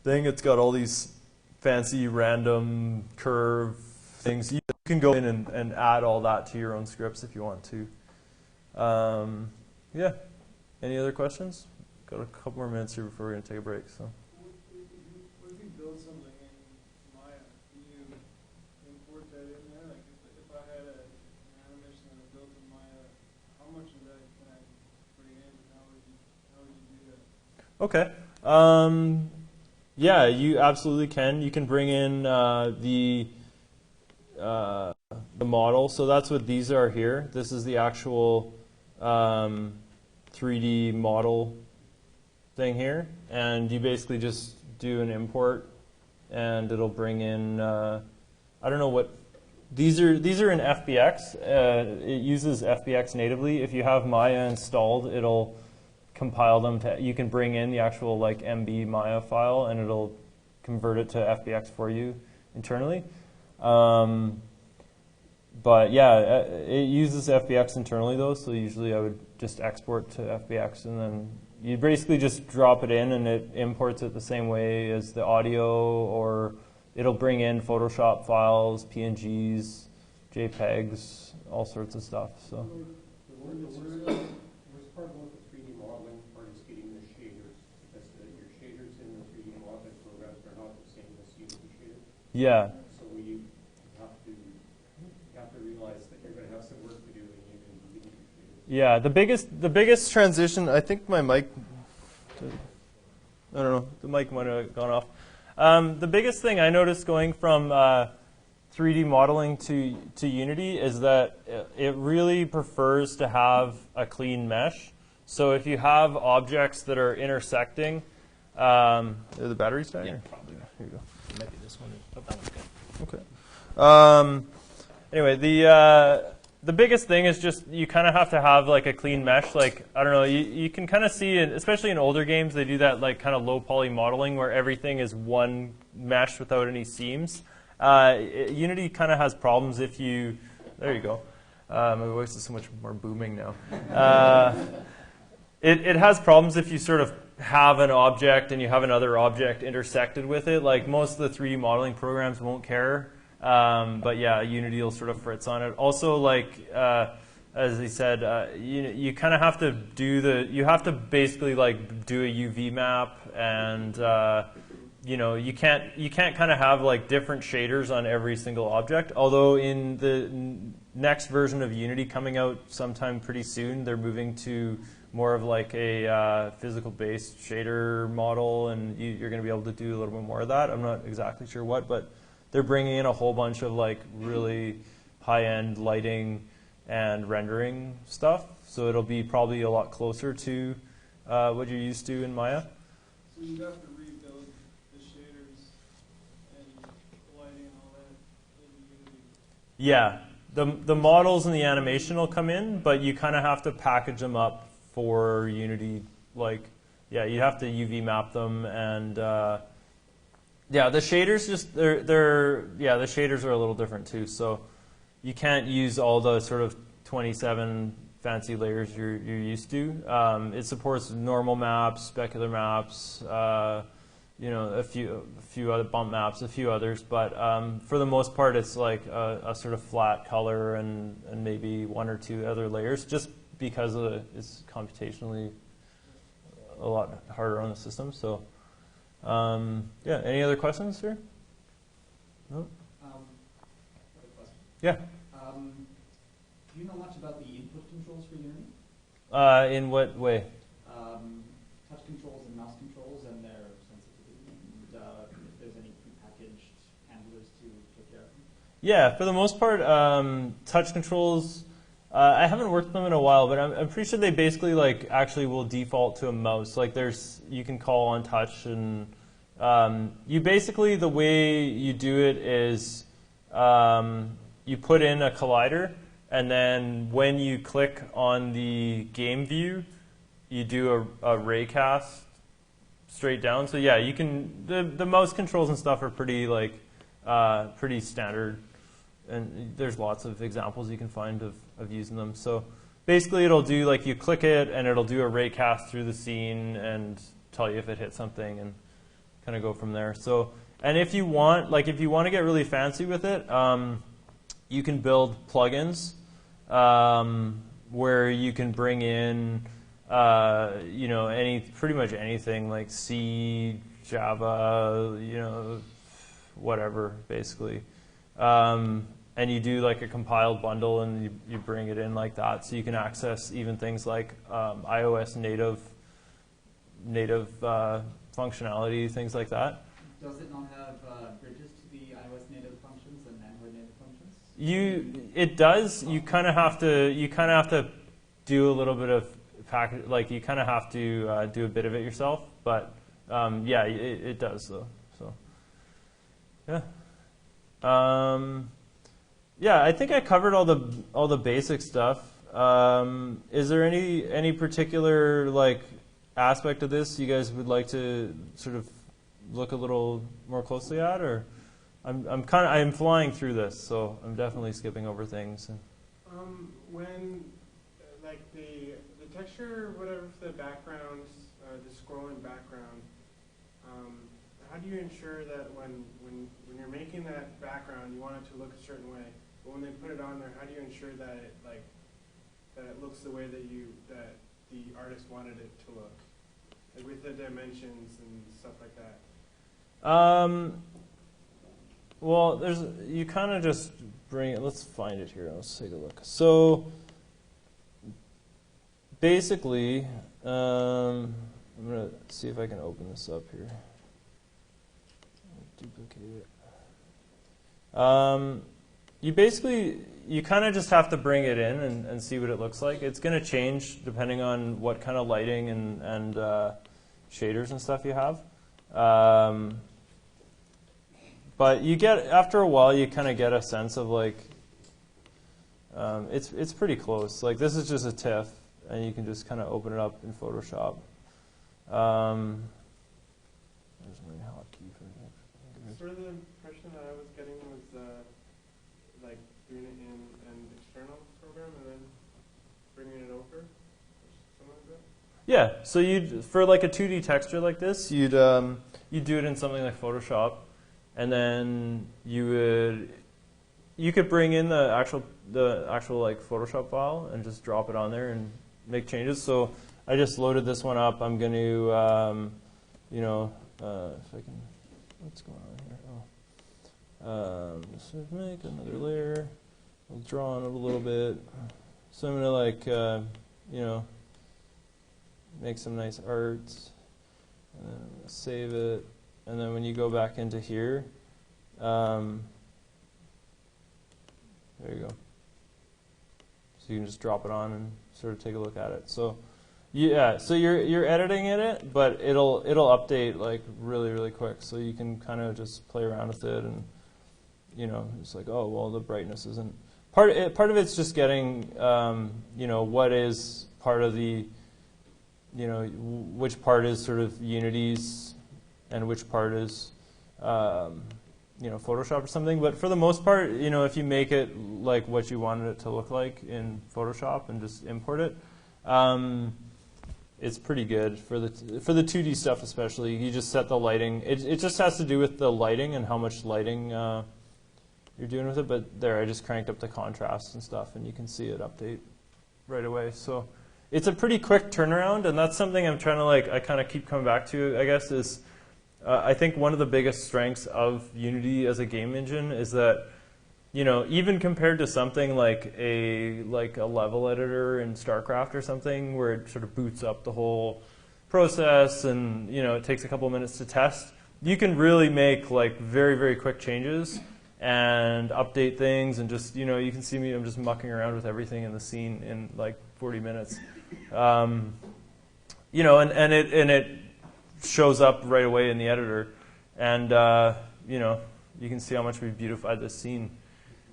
thing. It's got all these fancy random curve things. You can go in and add all that to your own scripts if you want to. Yeah. Any other questions? Got a couple more minutes here before we're going to take a break. So. What if you build something in Maya? Can you import that in there? Like if I had an animation that I built in Maya, how much of that can I bring in? How would you do that? Okay. Yeah, you absolutely can. You can bring in the model. So that's what these are here. This is the actual 3D model thing here, and you basically just do an import, and it'll bring in. I don't know what these are. These are in FBX. It uses FBX natively. If you have Maya installed, it'll compile them to. You can bring in the actual like MB Maya file, and it'll convert it to FBX for you internally. But yeah, it uses FBX internally though, so usually I would just export to FBX, and then you basically just drop it in and it imports it the same way as the audio, or it'll bring in Photoshop files, PNGs, JPEGs, all sorts of stuff. So. The worst part about the 3D modeling part is getting the shaders, because your shaders in the 3D modeling programs are not the same as Unity shaders. Yeah. So you have to realize that you're going to have some work to do when you can do your shaders. Yeah, the biggest transition, I think my mic, I don't know, the mic might have gone off. The biggest thing I noticed going from 3D modeling to Unity is that it really prefers to have a clean mesh. So if you have objects that are intersecting, are the batteries dying? Yeah, probably. Here you go. It might be this one. Oh, that one's good. Okay. Anyway, the biggest thing is just you kind of have to have like a clean mesh. Like, I don't know, you can kind of see, especially in older games, they do that like kind of low poly modeling where everything is one mesh without any seams. Unity kind of has problems if you, there you go. My voice is so much more booming now. It has problems if you sort of have an object and you have another object intersected with it. Like most of the 3D modeling programs won't care. But yeah, Unity will sort of fritz on it. Also, like as he said, you kind of have to you have to basically like do a UV map, and you know, you can't kind of have like different shaders on every single object. Although in the next version of Unity coming out sometime pretty soon. They're moving to more of like a physical-based shader model, and you're going to be able to do a little bit more of that. I'm not exactly sure what, but they're bringing in a whole bunch of like really high-end lighting and rendering stuff. So it'll be probably a lot closer to what you're used to in Maya. So you'd have to rebuild the shaders and the lighting and all that in Unity. Yeah, the models and the animation will come in, but you kind of have to package them up for Unity. Like, yeah, you have to UV map them, and yeah, the shaders the shaders are a little different too. So you can't use all the sort of 27 fancy layers you're used to. It supports normal maps, specular maps, a few other bump maps, a few others, but for the most part, it's like a sort of flat color and maybe one or two other layers, just because it's computationally a lot harder on the system. So, yeah, any other questions, sir? No? I have a question. Yeah. Do you know much about the input controls for Unity? In what way? Touch controls and mouse controls and their sensitivity, and if there's any prepackaged handlers to take care of them? Yeah, for the most part, touch controls, I haven't worked with them in a while, but I'm pretty sure they basically like actually will default to a mouse. Like you can call on touch, and you basically, the way you do it is you put in a collider, and then when you click on the game view, you do a raycast straight down. So yeah, you can, the mouse controls and stuff are pretty like pretty standard, and there's lots of examples you can find of using them. So basically it'll do like you click it and it'll do a raycast through the scene and tell you if it hit something and kind of go from there. So, and if you want to get really fancy with it, you can build plugins where you can bring in pretty much anything like C, Java, whatever basically. And you do like a compiled bundle and you bring it in like that, so you can access even things like iOS native functionality, things like that. Does it not have bridges to the iOS native functions and Android native functions? It does. You kind of have to do a little bit of package. Like you kind of have to do a bit of it yourself. But yeah, it does though. So yeah. Yeah, I think I covered all the basic stuff. Is there any particular like aspect of this you guys would like to sort of look a little more closely at, or I'm flying through this, so I'm definitely skipping over things. When like the texture, whatever for the backgrounds, the scrolling background, how do you ensure that when you're making that background, you want it to look a certain way, but when they put it on there, how do you ensure that it looks the way that the artist wanted it to look, like with the dimensions and stuff like that? Well, you kind of just bring it. Let's find it here. Let's take a look. So basically, I'm gonna see if I can open this up here. Duplicate it. You kind of just have to bring it in and see what it looks like. It's going to change depending on what kind of lighting and shaders and stuff you have. But after a while, you kind of get a sense of like, it's pretty close. Like this is just a TIFF, and you can just kind of open it up in Photoshop. There's my hotkey for that. Sort of the impression that I was getting was like doing it in an external program and then bringing it over, or something like that. Yeah. So for like a 2D texture like this, you'd do it in something like Photoshop, and then you could bring in the actual like Photoshop file and just drop it on there and make changes. So I just loaded this one up. I'm going to if I can. What's going on here? Just make another layer. We'll draw on it a little bit. So I'm gonna like, you know, make some nice arts, and then I'm gonna save it. And then when you go back into here, there you go. So you can just drop it on and sort of take a look at it. So yeah, so you're editing in it, but it'll update like really quick. So you can kind of just play around with it, and you know, it's like, oh well, the brightness isn't part of it's just getting you know, what is part of the, you know, which part is sort of Unity's and which part is you know, Photoshop or something. But for the most part, you know, if you make it like what you wanted it to look like in Photoshop and just import it, it's pretty good for the 2D stuff, especially. You just set the lighting. It just has to do with the lighting and how much lighting you're doing with it. But there, I just cranked up the contrast and stuff, and you can see it update right away. So it's a pretty quick turnaround, and that's something I'm trying to like. I kind of keep coming back to, I guess, is I think one of the biggest strengths of Unity as a game engine is that, you know, even compared to something like a level editor in StarCraft or something, where it sort of boots up the whole process and, you know, it takes a couple minutes to test, you can really make like very quick changes and update things, and just, you know, you can see me, I'm just mucking around with everything in the scene in like 40 minutes. You know, and it shows up right away in the editor, and you know, you can see how much we've beautified this scene.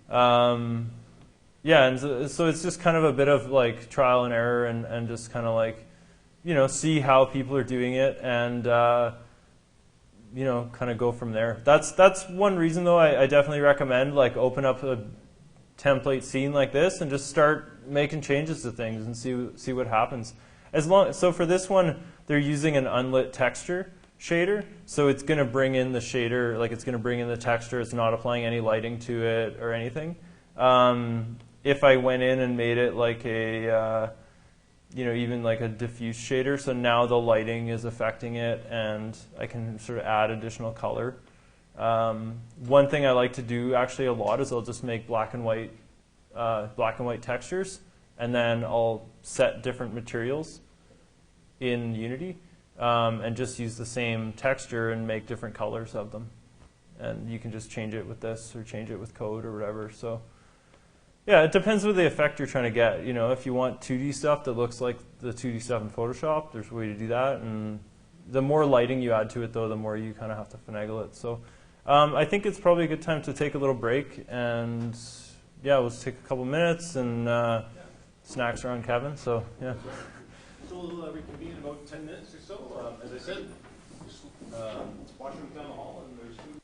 Yeah, and so it's just kind of a bit of like trial and error, and just kind of like, you know, see how people are doing it, and you know, kind of go from there. That's one reason, though, I definitely recommend like open up a template scene like this and just start making changes to things and see what happens. So for this one, they're using an unlit texture shader, so it's going to bring in the shader, like it's going to bring in the texture. It's not applying any lighting to it or anything. If I went in and made it like a, you know, even like a diffuse shader, so now the lighting is affecting it, and I can sort of add additional color. One thing I like to do actually a lot is I'll just make black and white textures, and then I'll set different materials in Unity, and just use the same texture and make different colors of them. And you can just change it with this or change it with code or whatever. So yeah, it depends what the effect you're trying to get. You know, if you want 2D stuff that looks like the 2D stuff in Photoshop, there's a way to do that. And the more lighting you add to it, though, the more you kind of have to finagle it. So I think it's probably a good time to take a little break. And yeah, we'll just take a couple minutes, and snacks are on Kevin. So yeah. So we'll reconvene in about 10 minutes or so. As I said, washroom's down the hall, and there's food.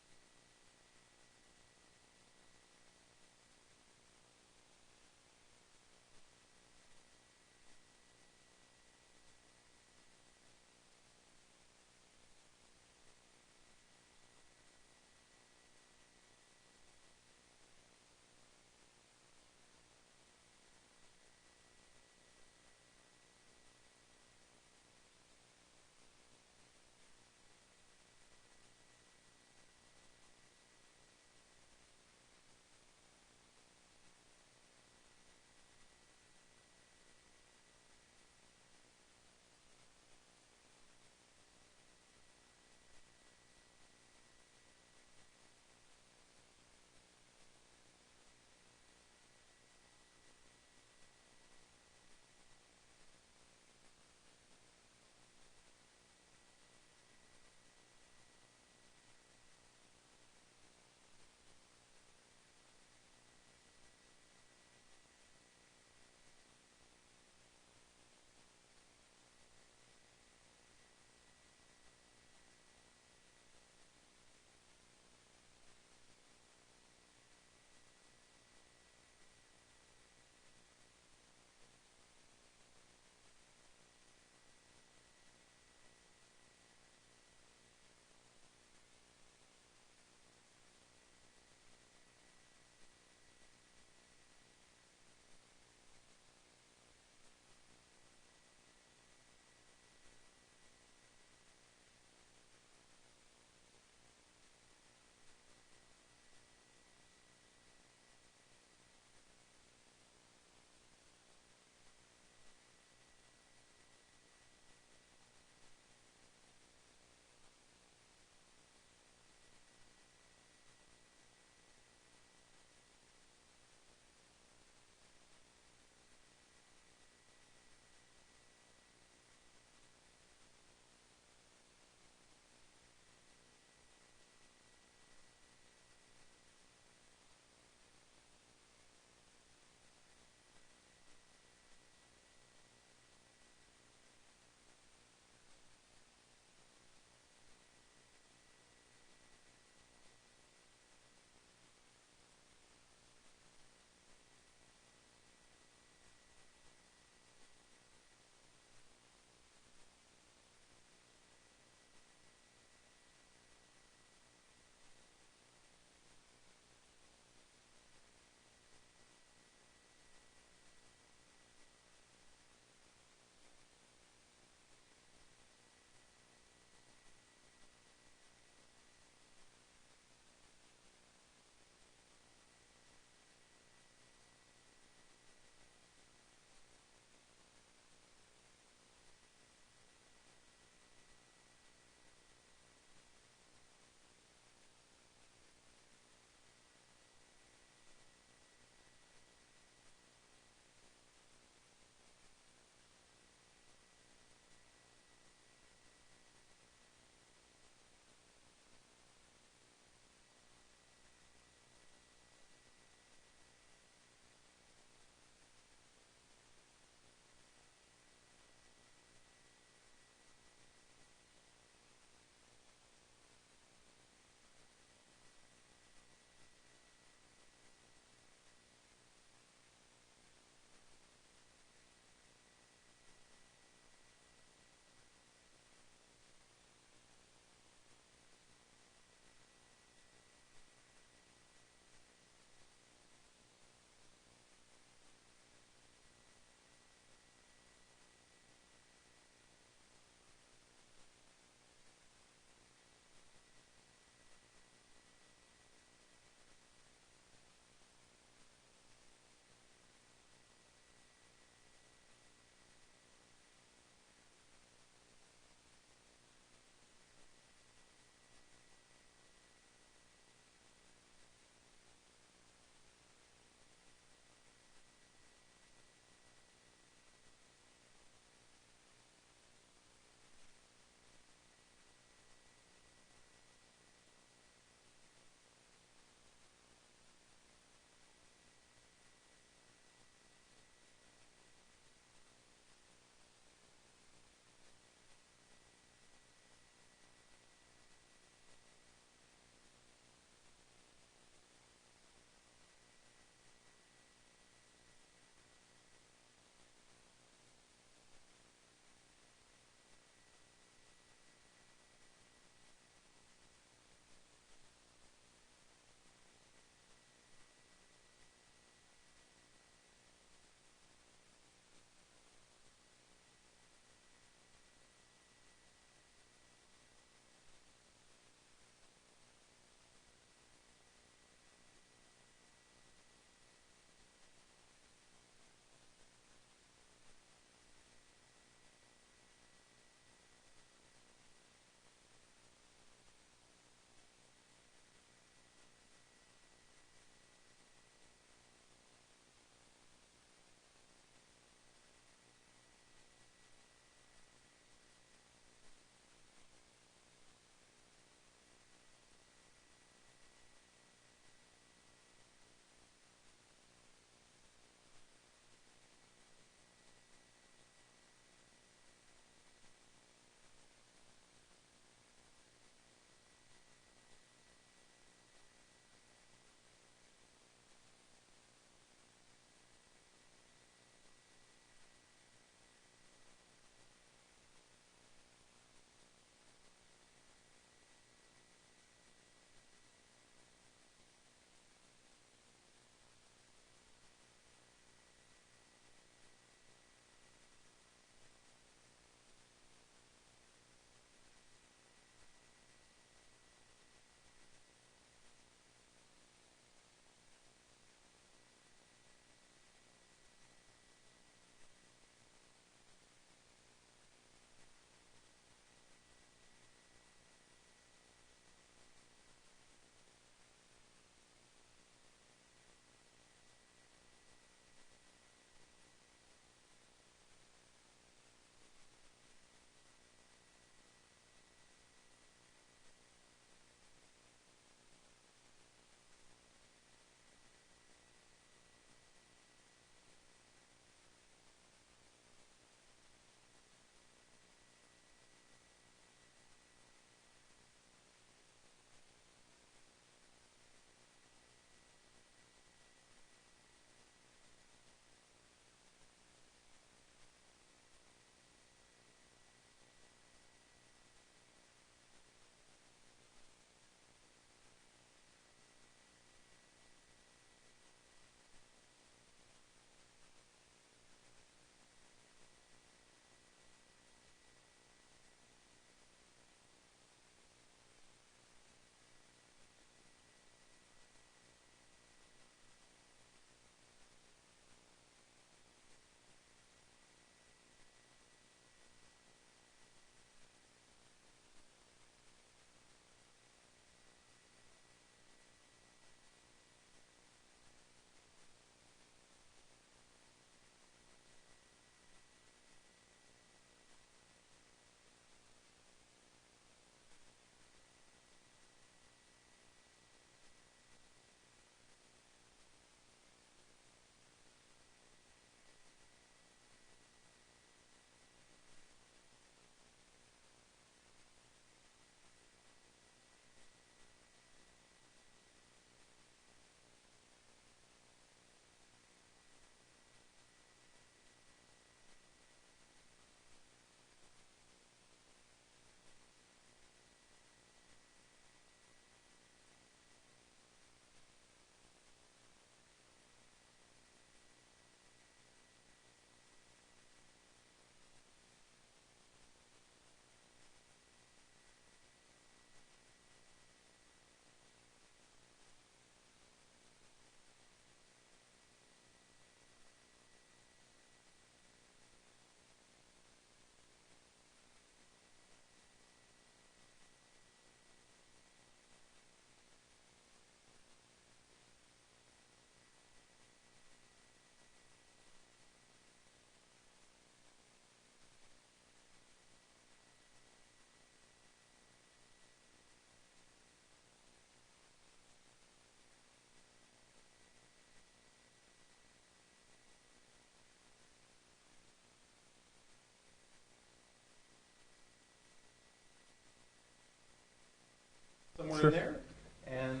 somewhere Sure. in there. And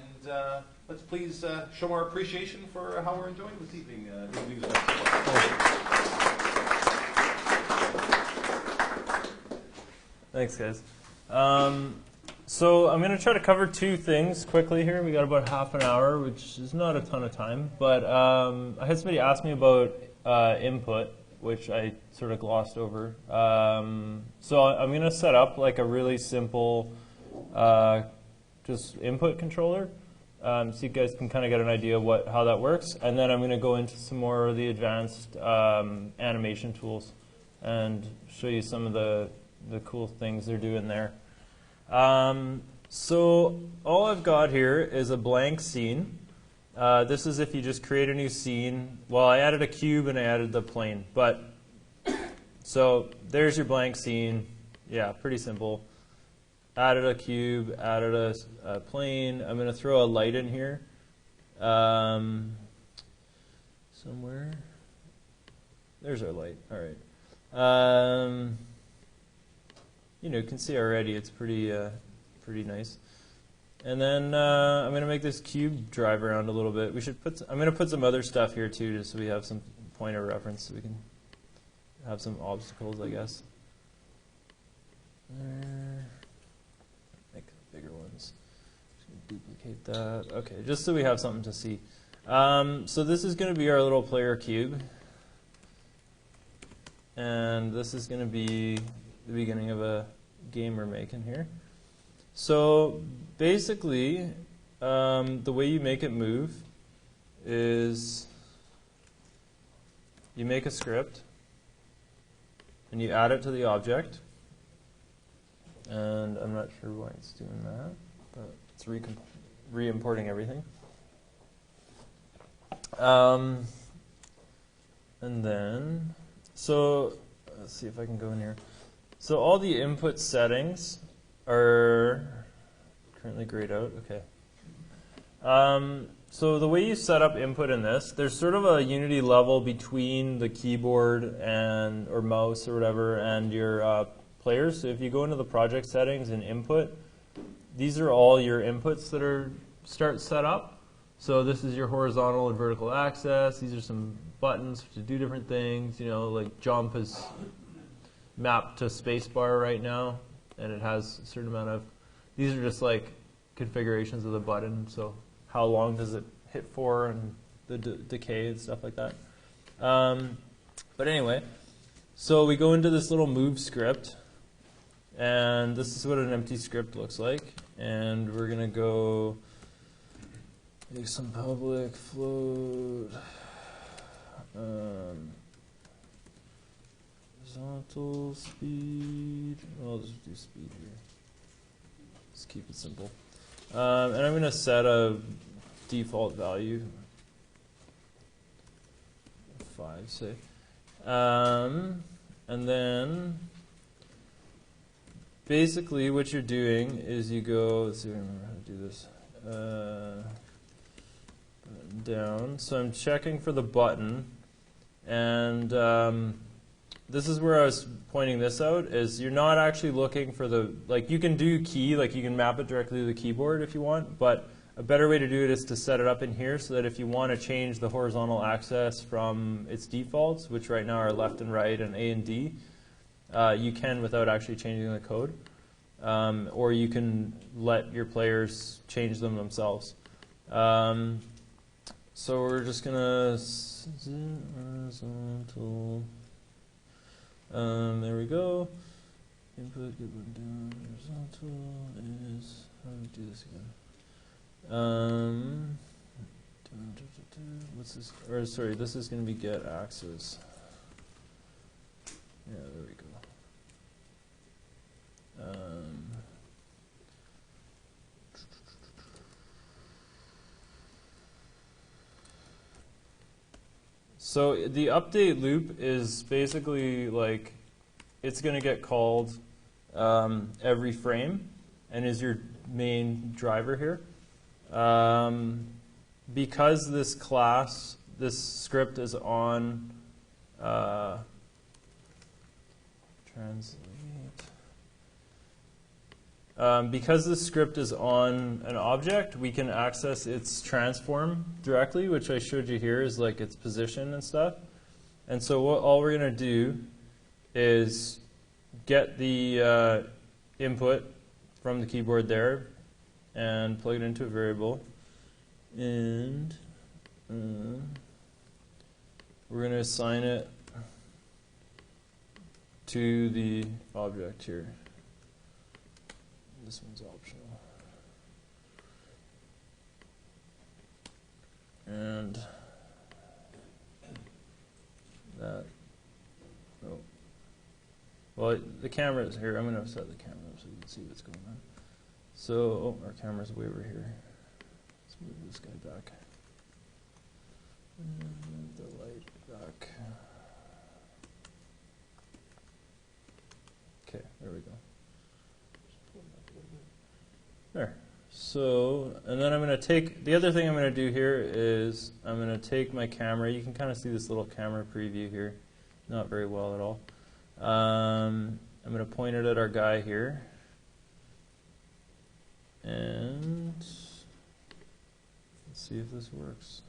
let's please show our appreciation for how we're enjoying this evening. Thanks, guys. So I'm going to try to cover two things quickly here. We got about half an hour, which is not a ton of time. But I had somebody ask me about input, which I sort of glossed over. So I'm going to set up like a really simple just input controller, so you guys can kind of get an idea of how that works. And then I'm going to go into some more of the advanced animation tools and show you some of the cool things they're doing there. So all I've got here is a blank scene. This is if you just create a new scene. Well, I added a cube and I added the plane. But so there's your blank scene. Yeah, pretty simple. Added a cube, added a plane. I'm going to throw a light in here somewhere. There's our light. All right. You can see already it's pretty nice. And then I'm going to make this cube drive around a little bit. I'm going to put some other stuff here too, just so we have some point of reference, so we can have some obstacles, I guess. There. Make bigger ones. Just gonna duplicate that. Okay, just so we have something to see. So this is going to be our little player cube, and this is going to be the beginning of a game we're making here. So basically, the way you make it move is you make a script and you add it to the object. And I'm not sure why it's doing that, but it's re-importing everything. And then, so let's see if I can go in here. So all the input settings are currently grayed out. Okay. So the way you set up input in this, there's sort of a unity level between the keyboard or mouse or whatever and your players. So if you go into the project settings and input, these are all your inputs that are set up. So this is your horizontal and vertical axis. These are some buttons to do different things. Like jump is mapped to spacebar right now, and it has a certain amount of. These are just like configurations of the button. So how long does it hit for, and the decay and stuff like that. But anyway, so we go into this little move script. And this is what an empty script looks like. And we're going to go make some public float. Horizontal speed. I'll just do speed here. Just keep it simple. And I'm going to set a default value. 5, say. And then basically, what you're doing is you go, let's see if I remember how to do this, down. So I'm checking for the button, and this is where I was pointing this out, is you're not actually looking for you can do key, you can map it directly to the keyboard if you want, but a better way to do it is to set it up in here so that if you want to change the horizontal axis from its defaults, which right now are left and right and A and D, you can without actually changing the code, or you can let your players change them themselves. So we're just gonna horizontal. There we go. Input, good one down. Horizontal is. How do we do this again? What's this? Or sorry, this is going to be get axis. Yeah, there we go. So the update loop is basically it's going to get called every frame and is your main driver here. Because this script is on translate. because this script is on an object, we can access its transform directly, which I showed you here is like its position and stuff. And so all we're going to do is get the input from the keyboard there and plug it into a variable. And we're going to assign it to the object here. This one's optional. And that, oh. Well, the camera is here. I'm going to set the camera up so you can see what's going on. So, oh, our camera's way over here. Let's move this guy back. And move the light back. Okay, there we go. There. So, and then I'm going to take, the other thing I'm going to do here is I'm going to take my camera. You can kind of see this little camera preview here. Not very well at all. I'm going to point it at our guy here. And let's see if this works.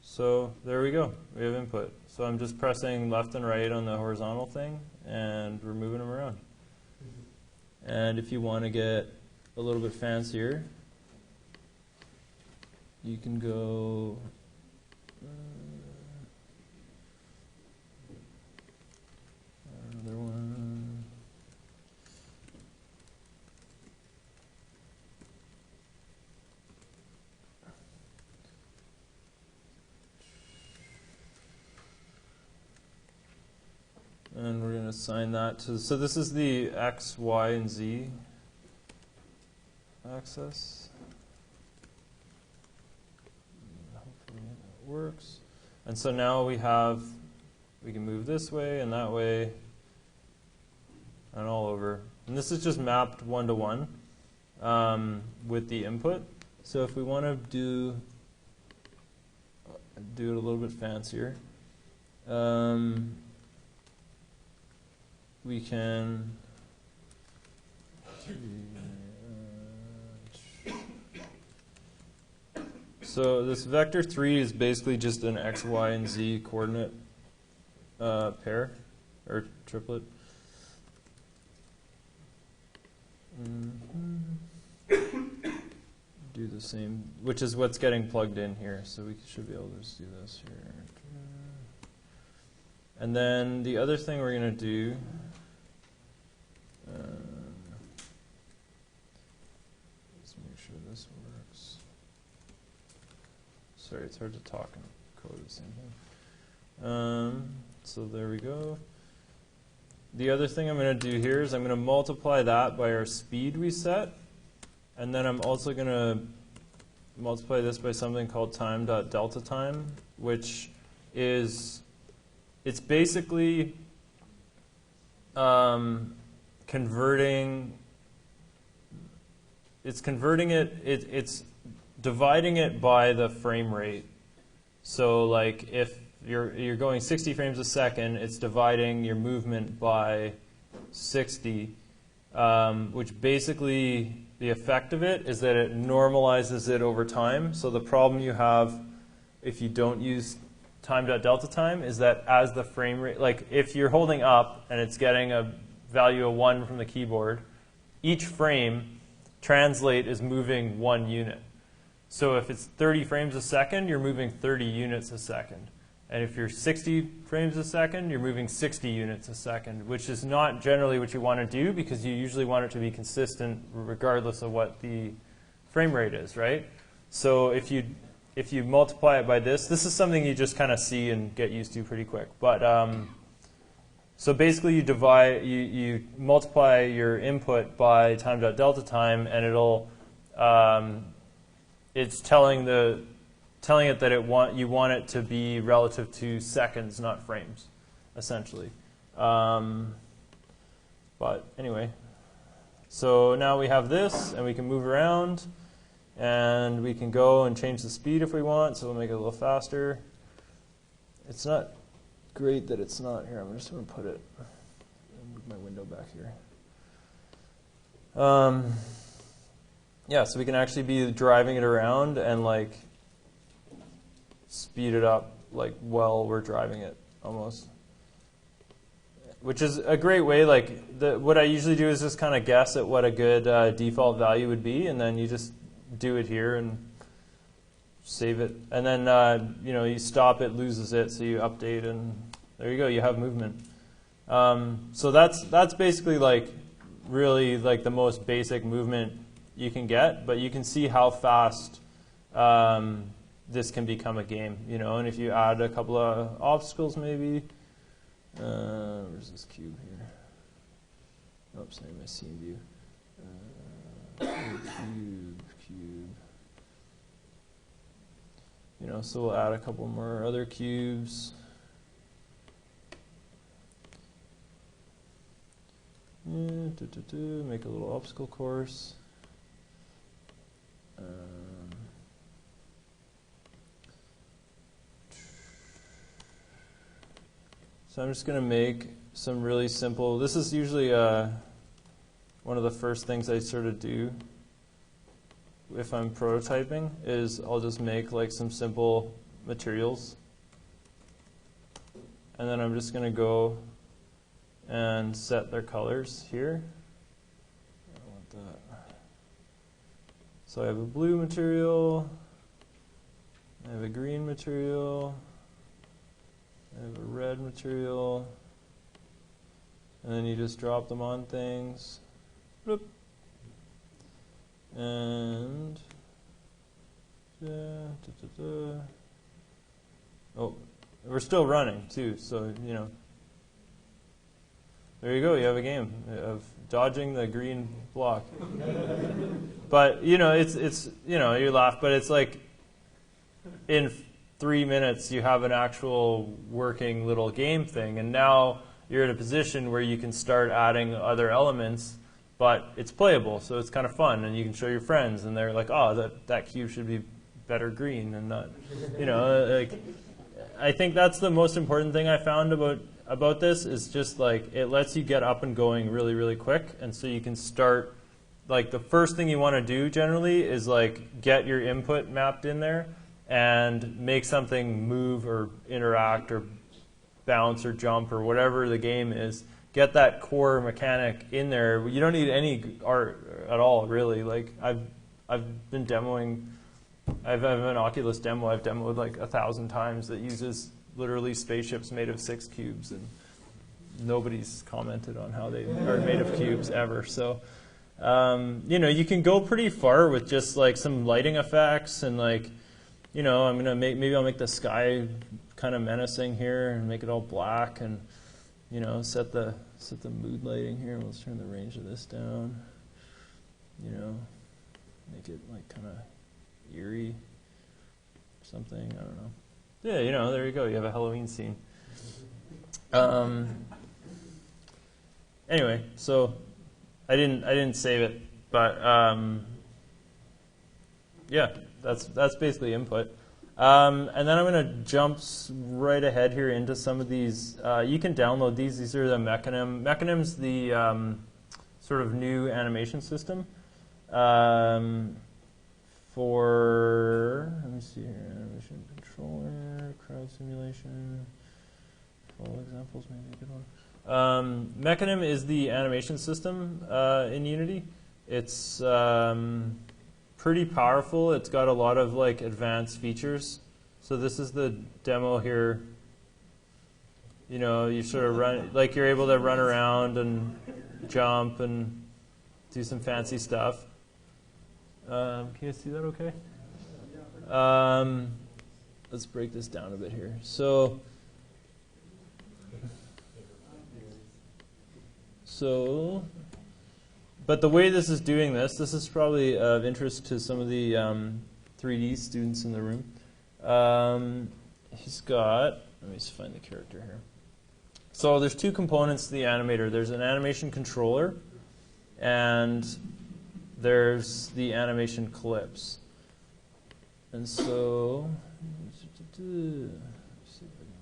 So there we go. We have input. So I'm just pressing left and right on the horizontal thing, and we're moving them around. And if you want to get a little bit fancier, you can go another one. And we're going to assign that to, so this is the X, Y, and Z axis. Hopefully it works. And so now we can move this way and that way and all over. And this is just mapped one-to-one with the input. So if we want to do it a little bit fancier, we can so this vector 3 is basically just an X, Y, and Z coordinate pair or triplet. Do the same, which is what's getting plugged in here. So we should be able to just do this here. And then the other thing we're going to do, let's make sure this works. Sorry, it's hard to talk and code at the same time. So there we go. The other thing I'm going to do here is I'm going to multiply that by our speed we set. And then I'm also going to multiply this by something called time.delta time, which is, it's basically converting it, it's dividing it by the frame rate. So like if you're going 60 frames a second, it's dividing your movement by 60, which basically the effect of it is that it normalizes it over time. So the problem you have if you don't use time.delta time is that as the frame rate, like if you're holding up and it's getting a value of 1 from the keyboard, each frame translate is moving 1 unit. So if it's 30 frames a second, you're moving 30 units a second. And if you're 60 frames a second, you're moving 60 units a second, which is not generally what you want to do because you usually want it to be consistent regardless of what the frame rate is, right? So if you multiply it by this is something you just kind of see and get used to pretty quick. But so basically you multiply your input by time.delta time, and it'll it's telling it that you want it to be relative to seconds, not frames, essentially. But anyway, so now we have this, and we can move around, and we can go and change the speed if we want, so we'll make it a little faster. It's not great that it's not here. I'm just going to put it, move my window back here. Yeah, so we can actually be driving it around and like speed it up like while we're driving it almost. Which is a great way, like what I usually do is just kind of guess at what a good default value would be, and then you just do it here and save it. And then, you stop it, loses it, so you update, and there you go, you have movement. So that's basically like really like the most basic movement you can get, but you can see how fast this can become a game, and if you add a couple of obstacles maybe. Where's this cube here? Oops, sorry, my scene view. Cube. So we'll add a couple more other cubes. Make a little obstacle course. So I'm just going to make some really simple, this is usually one of the first things I sort of do if I'm prototyping, is I'll just make like some simple materials. And then I'm just going to go and set their colors here. I want that. So I have a blue material, I have a green material, I have a red material, and then you just drop them on things. Bloop. And oh, we're still running too, so there you go. You have a game of dodging the green block. But it's you laugh, but it's like in 3 minutes you have an actual working little game thing, and now you're in a position where you can start adding other elements, but it's playable, so it's kind of fun, and you can show your friends, and they're like, oh, that cube should be better green, and not, like, I think that's the most important thing I found about this, is just like it lets you get up and going really, really quick, and so you can start, like the first thing you want to do generally is like get your input mapped in there, and make something move or interact or bounce or jump or whatever the game is. Get that core mechanic in there. You don't need any art at all, really. Like I've been demoing. I have an Oculus demo I've demoed like 1,000 times that uses literally spaceships made of 6 cubes, and nobody's commented on how they are made of cubes ever. So you can go pretty far with just like some lighting effects and like. I'm gonna maybe I'll make the sky kind of menacing here and make it all black, and set the mood lighting here. Let's turn the range of this down. Make it like kind of eerie or something. I don't know. Yeah, there you go. You have a Halloween scene. Anyway, so I didn't save it, but yeah. That's basically input. And then I'm going to jump right ahead here into some of these. You can download these. These are the Mechanim. Mechanim's the sort of new animation system for, let me see here, animation controller, crowd simulation, full examples, maybe a good one. Mechanim is the animation system in Unity. It's pretty powerful. It's got a lot of like advanced features. So this is the demo here. You sort of run, like you're able to run around and jump and do some fancy stuff. Can you see that okay? Let's break this down a bit here. So but the way this is doing this is probably of interest to some of the 3D students in the room. He's got, let me just find the character here. So there's 2 components to the animator. There's an animation controller, and there's the animation clips. And so, let's see if I can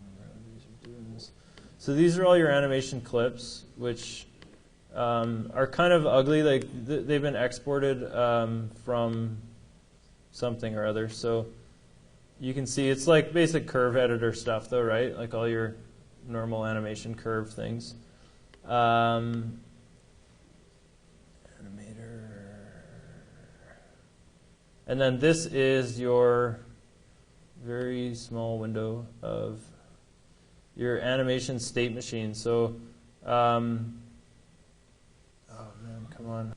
remember how these are doing this. So these are all your animation clips, which are kind of ugly. Like they've been exported from something or other. So you can see it's like basic curve editor stuff, though, right? Like all your normal animation curve things. Animator. And then this is your very small window of your animation state machine. So, oh man, come on.